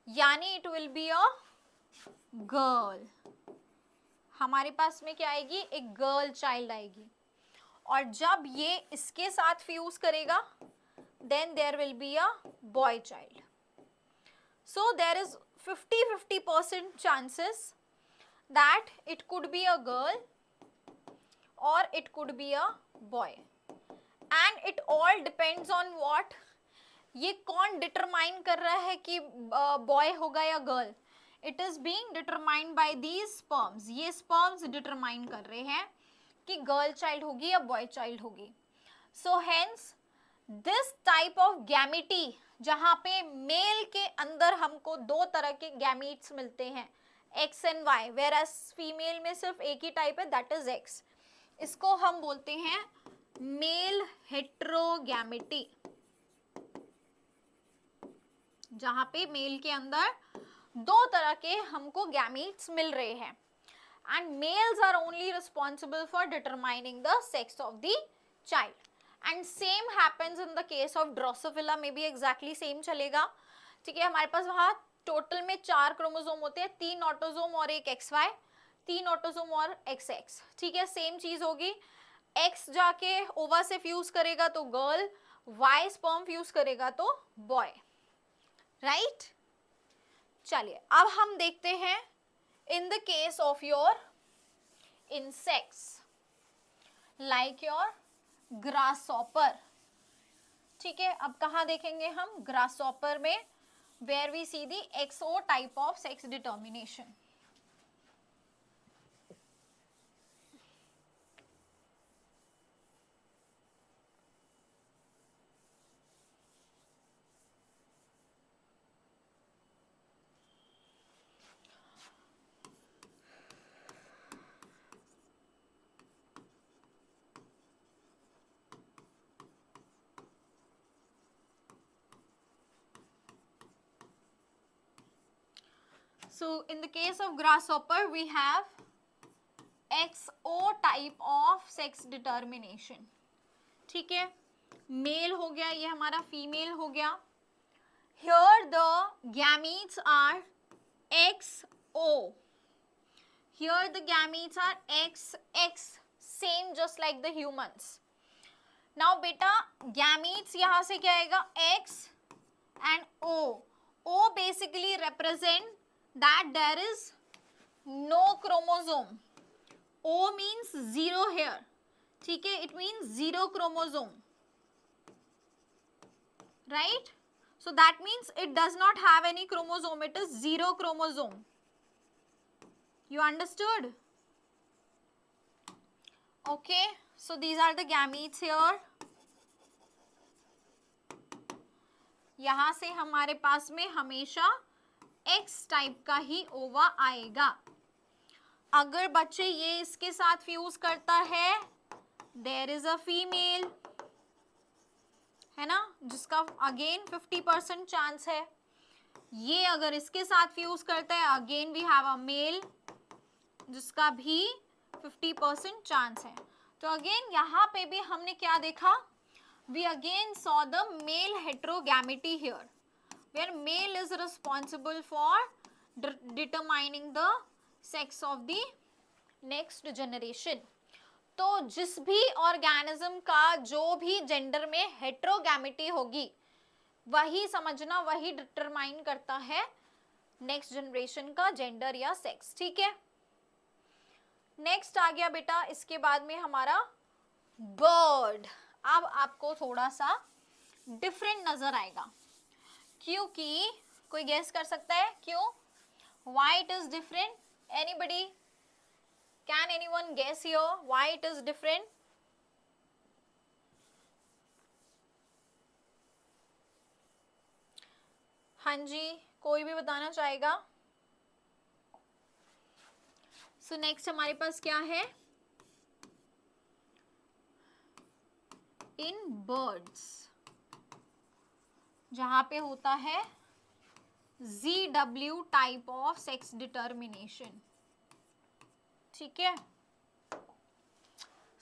यानी it will be a girl. हमारे पास में क्या आएगी, एक गर्ल चाइल्ड आएगी। और जब ये इसके साथ फ्यूज करेगा then there will be a boy child. So there is 50-50% chances that it could be a girl or it could be a boy, and it all depends on what, ये कौन determine कर रहा है कि boy होगा या girl, it is being determined by these sperms. ये sperms determine कर रहे हैं कि गर्ल चाइल्ड होगी या बॉय चाइल्ड होगी। So hence this type of gamety, जहां पे मेल के अंदर हमको दो तरह के गैमीट्स मिलते हैं X and Y, whereas female में सिर्फ एक ही टाइप है, दैट इज X। इसको हम बोलते हैं मेल हेट्रोगैमेटी, जहां पे मेल के अंदर दो तरह के हमको गैमीट्स मिल रहे हैं, and males are only responsible for determining the sex of the child, and same happens in the case of drosophila में भी एग्जैक्टली सेम चलेगा। ठीक है, हमारे पास वहां टोटल में 4 क्रोमोसोम होते हैं, 3 ऑटोसोम और एक XY, 3 ऑटोसोम और XX। ठीक है, सेम चीज होगी, X जाके ओवा से फ्यूज करेगा तो गर्ल, Y स्पर्म फ्यूज करेगा तो बॉय, राइट। चलिए अब हम देखते हैं in the case of your insects like your grasshopper. ठीक है, अब कहाँ देखेंगे हम, ग्रासहॉपर में, where we see the XO type of sex determination. So in the case of grasshopper we have XO type of sex determination। ठीक है, mail हो गया, ये हमारा फीमेल हो गया। Here the gametes are XO, here the gametes are XX, same just like the humans। Now बेटा gametes यहाँ से क्या आएगा, X and O। O basically represent that there is no chromosome, O means 0 here। ठीक है, it means 0 chromosome, right? So that means it does not have any chromosome, it is 0 chromosome। You understood? Okay, so these are the gametes here। यहां से हमारे पास में हमेशा X type का ही ओवा आएगा। अगर बच्चे ये इसके साथ फ्यूज करता है, देयर इज अ फीमेल, है ना, जिसका अगेन 50% चांस है। ये अगर इसके साथ फ्यूज करता है, again we have a male, जिसका भी 50% चांस है। तो अगेन यहाँ पे भी हमने क्या देखा, we again saw the male heterogamety here, where male is responsible for determining the sex of the next generation। तो जिस भी ऑर्गेनिज्म का जो भी जेंडर में हेट्रोगैमेटी होगी, वही समझना, वही डिटरमाइन करता है नेक्स्ट जनरेशन का जेंडर या सेक्स। ठीक है, नेक्स्ट आ गया बेटा, इसके बाद में हमारा बर्ड। अब आपको थोड़ा सा डिफरेंट नजर आएगा, क्योंकि कोई गेस कर सकता है क्यों, why it is different? Anybody? Can anyone guess here why it is different? हाँ जी, कोई भी बताना चाहेगा? So next हमारे पास क्या है, in birds जहां पे होता है ZW type of sex determination. ठीक है,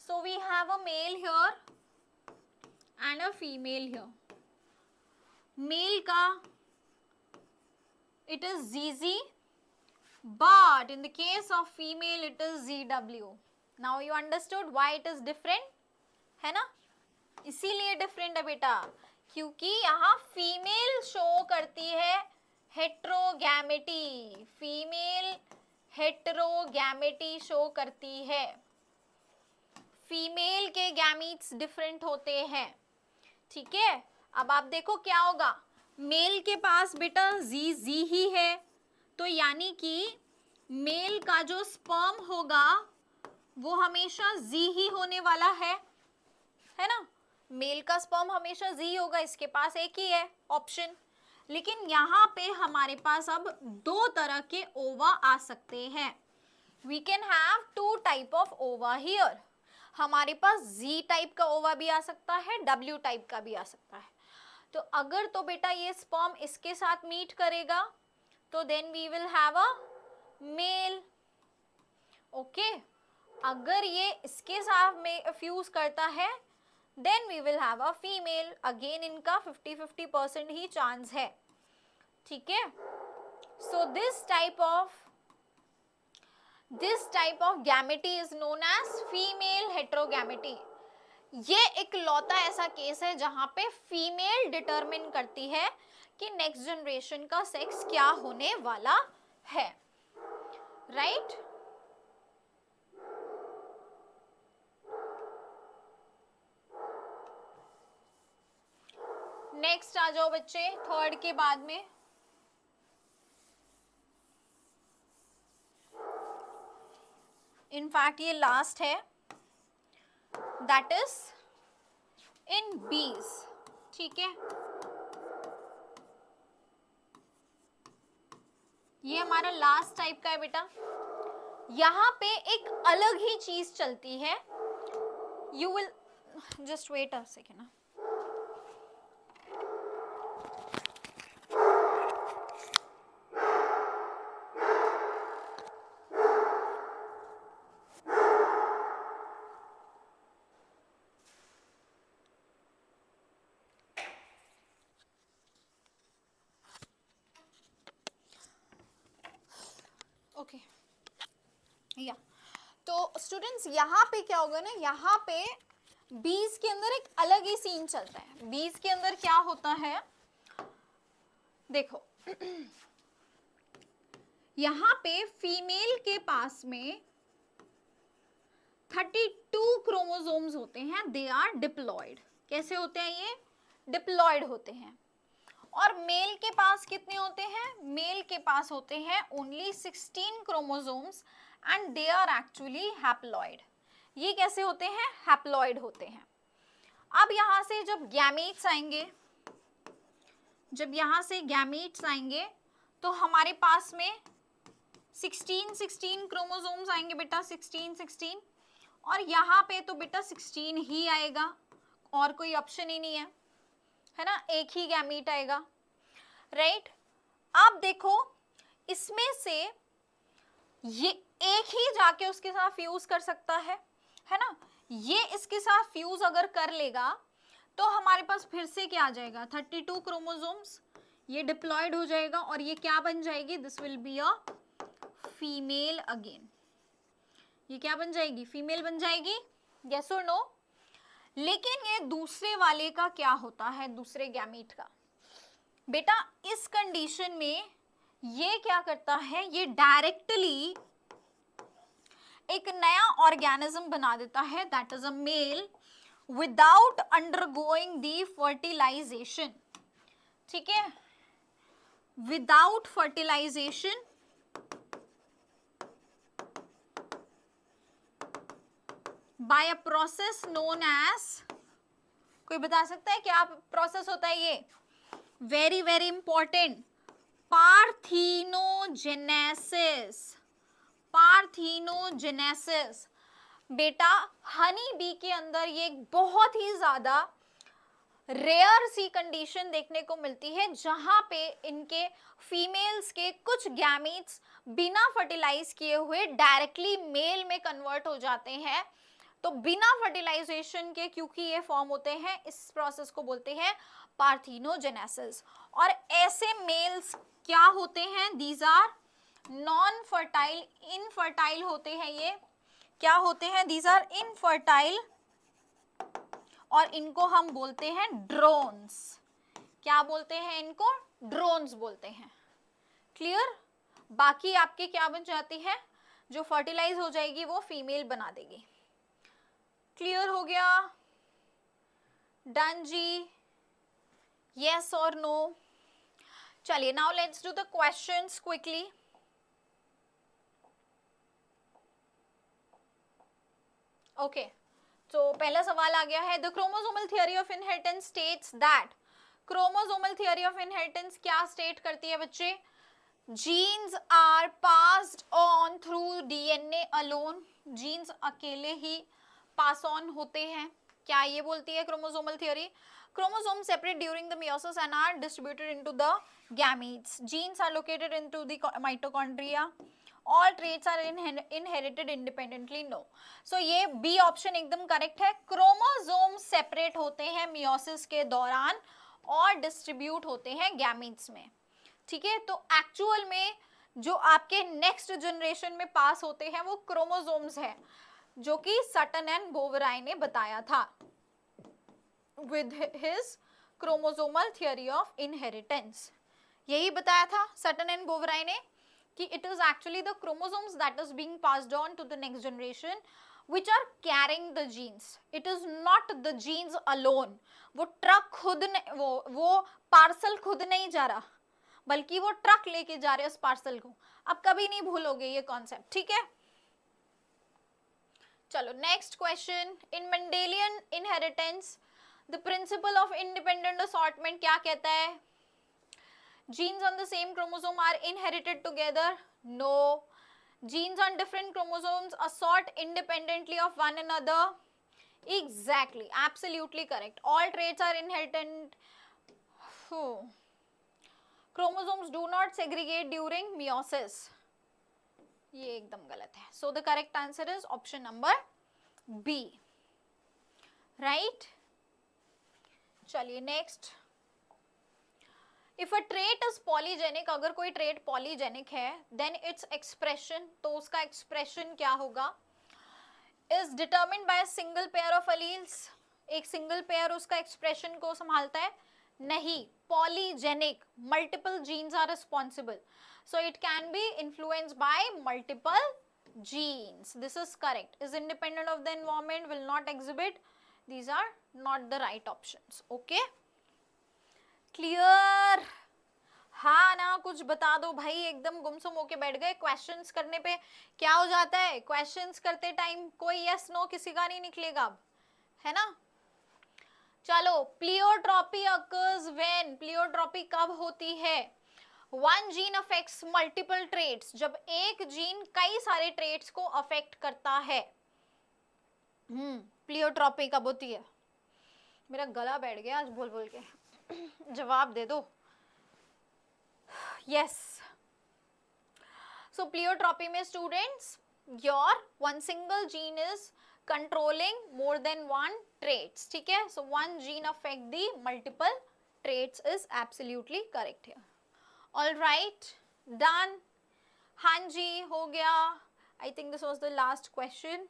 so we have a male here and a female here. Male का it is ZZ, but in the case of female it is ZW। now you understood why it is different, है ना, इसीलिए different है बेटा, क्योंकि यहाँ female show करती है हेट्रोगैमेटी, फीमेल हेट्रोगैमेटी शो करती है, फीमेल के गैमीट्स डिफरेंट होते हैं। ठीक है, अब आप देखो क्या होगा, मेल के पास बेटा ZZ ही है, तो यानी कि मेल का जो स्पर्म होगा वो हमेशा Z ही होने वाला है ना, मेल का स्पर्म हमेशा Z होगा, इसके पास एक ही है ऑप्शन। लेकिन यहाँ पे हमारे पास अब दो तरह के ओवा आ सकते हैं, we can have 2 type of ova here. हमारे पास Z टाइप का ओवा भी आ सकता है, W टाइप का भी आ सकता है। तो अगर तो बेटा ये स्पर्म इसके साथ मीट करेगा तो then we will have a male. Okay, अगर ये इसके साथ में फ्यूज करता है then we will have a female. Again इनका 50-50% ही चांस है, ठीक है। So this type of gamety is known as female heterogamety. ये एक लौता ऐसा केस है जहां पे फीमेल डिटरमिन करती है कि नेक्स्ट जनरेशन का सेक्स क्या होने वाला है, राइट। नेक्स्ट आ जाओ बच्चे, थर्ड के बाद में इनफैक्ट ये लास्ट है, दैट इज इन बीज, ठीक है। ये हमारा लास्ट टाइप का है बेटा। यहां पे एक अलग ही चीज चलती है, you will just wait a second ना। ओके या तो स्टूडेंट्स यहाँ पे क्या होगा ना, यहाँ पे बीज के अंदर एक अलग ही सीन चलता है। बीज के अंदर क्या होता है देखो, यहाँ पे फीमेल के पास में 32 क्रोमोसोम्स होते हैं, दे आर डिप्लॉयड। कैसे होते हैं ये? डिप्लॉयड होते हैं। और मेल के पास कितने होते हैं? मेल के पास होते हैं only 16 chromosomes and they are actually haploid. ये कैसे होते हैं? हैप्लॉयड होते हैं। अब यहां से जब गैमीट्स आएंगे, जब यहां से गैमीट्स आएंगे तो हमारे पास में 16 क्रोमोसोम्स आएंगे बेटा, 16 और यहाँ पे तो बेटा 16 ही आएगा, और कोई ऑप्शन ही नहीं है ना, एक ही गैमीट आएगा, राइट। अब देखो इसमें से ये एक ही जाके उसके साथ फ्यूज कर सकता है ना। ये इसके साथ फ्यूज अगर कर लेगा तो हमारे पास फिर से क्या आ जाएगा? 32 क्रोमोसोम्स, ये डिप्लॉयड हो जाएगा और ये क्या बन जाएगी? This will be a female again. ये क्या बन जाएगी? फीमेल बन जाएगी, यस और नो। लेकिन ये दूसरे वाले का क्या होता है, दूसरे गैमीट का? बेटा इस कंडीशन में ये क्या करता है, ये डायरेक्टली एक नया ऑर्गेनिज्म बना देता है, that is a male, without undergoing the fertilization, ठीक है, without fertilization, by a process known as, कोई बता सकता है क्या प्रोसेस होता है ये? Very very important, parthenogenesis. Parthenogenesis बेटा हनी बी के अंदर ये एक बहुत ही ज्यादा रेयर सी कंडीशन देखने को मिलती है, जहां पे इनके फीमेल्स के कुछ गैमीट्स बिना फर्टिलाइज किए हुए डायरेक्टली मेल में कन्वर्ट हो जाते हैं। तो बिना फर्टिलाइजेशन के क्योंकि ये फॉर्म होते हैं, इस प्रोसेस को बोलते हैं पार्थेनोजेनेसिस। और ऐसे मेल्स क्या होते हैं? These are non fertile, infertile होते हैं। ये क्या होते हैं? दीज आर इनफर्टाइल और इनको हम बोलते हैं ड्रोन्स। क्या बोलते हैं इनको? ड्रोन्स बोलते हैं। क्लियर? बाकी आपके क्या बन जाती है? जो फर्टिलाइज हो जाएगी वो फीमेल बना देगी। क्लियर हो गया? डन जी? यस और नो? चलिए now let's do the questions quickly. Okay, तो पहला सवाल आ गया है, the chromosomal theory of inheritance states that. Chromosomal theory of inheritance क्या स्टेट करती है बच्चे? Genes are passed on through DNA alone. Genes अकेले ही पास ऑन होते हैं, क्या ये बोलती है chromosomal theory? Chromosomes separate during the meiosis and are distributed into the gametes. Genes are located into the mitochondria. All traits are inherited independently. No. So ये B option एकदम करेक्ट है. Chromosomes separate होते हैं meiosis के दौरान और distribute होते हैं gametes में. ठीक है, तो एक्चुअल में जो आपके नेक्स्ट जनरेशन में पास होते हैं वो क्रोमोसोम्स है, जो कि सटन एंड बोवराई ने बताया था with his chromosomal theory of inheritance. यही बताया था सटन एंड बोवराई ने कि it is actually the chromosomes that is being passed on to the next generation which are carrying the genes. It is not the genes alone. वो truck खुद वो parcel खुद नहीं जा रहा, बल्कि वो ट्रक लेके जा रहे हैं उस पार्सल को. अब कभी नहीं भूलोगे ये कॉन्सेप्ट, ठीक है? चलो next question. In Mendelian inheritance The principle of independent assortment क्या कहता है? Genes on the same chromosome are inherited together? No. Genes on different chromosomes assort independently of one another? Exactly, absolutely correct. All traits are inherited. Chromosomes do not segregate during meiosis. ये एकदम गलत है. So the correct answer is option number B. Right? चलिए next. If a trait is polygenic, अगर कोई trait polygenic है, then its expression, तो उसका एक्सप्रेशन क्या होगा? Is determined by a single pair of alleles. एक सिंगल पेयर उसका एक्सप्रेशन को संभालता है? नहीं. Polygenic, multiple genes are responsible, so it can be influenced by multiple genes. This is correct. Is independent of the environment, will not exhibit. These are not the right options. Okay? Clear? हाँ ना, कुछ बता दो भाई. एकदम गुमसुम होके बैठ गए. क्वेश्चंस करने पे क्या हो जाता है? क्वेश्चंस करते टाइम कोई यस नो किसी का नहीं निकलेगा अब, है ना? चलो, प्लियोट्रॉपी occurs when? प्लियोट्रॉपी कब होती है? One gene affects multiple traits. जब एक जीन कई सारे ट्रेट्स को अफेक्ट करता है. प्लियोट्रॉपी कब होती है? मेरा गला बैठ गया आज बोल बोल के. जवाब दे दो. यस. सो प्लियोट्रॉपी में students, your one single gene is controlling more than one traits. ठीक है? So one gene affect the multiple traits is absolutely correct here. All right, done. हाँ जी, हो गया. I think this was the last question.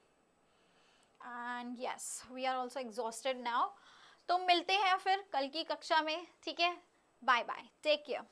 And yes, we are also exhausted now. तो मिलते हैं फिर कल की कक्षा में. ठीक है? Bye bye, take care.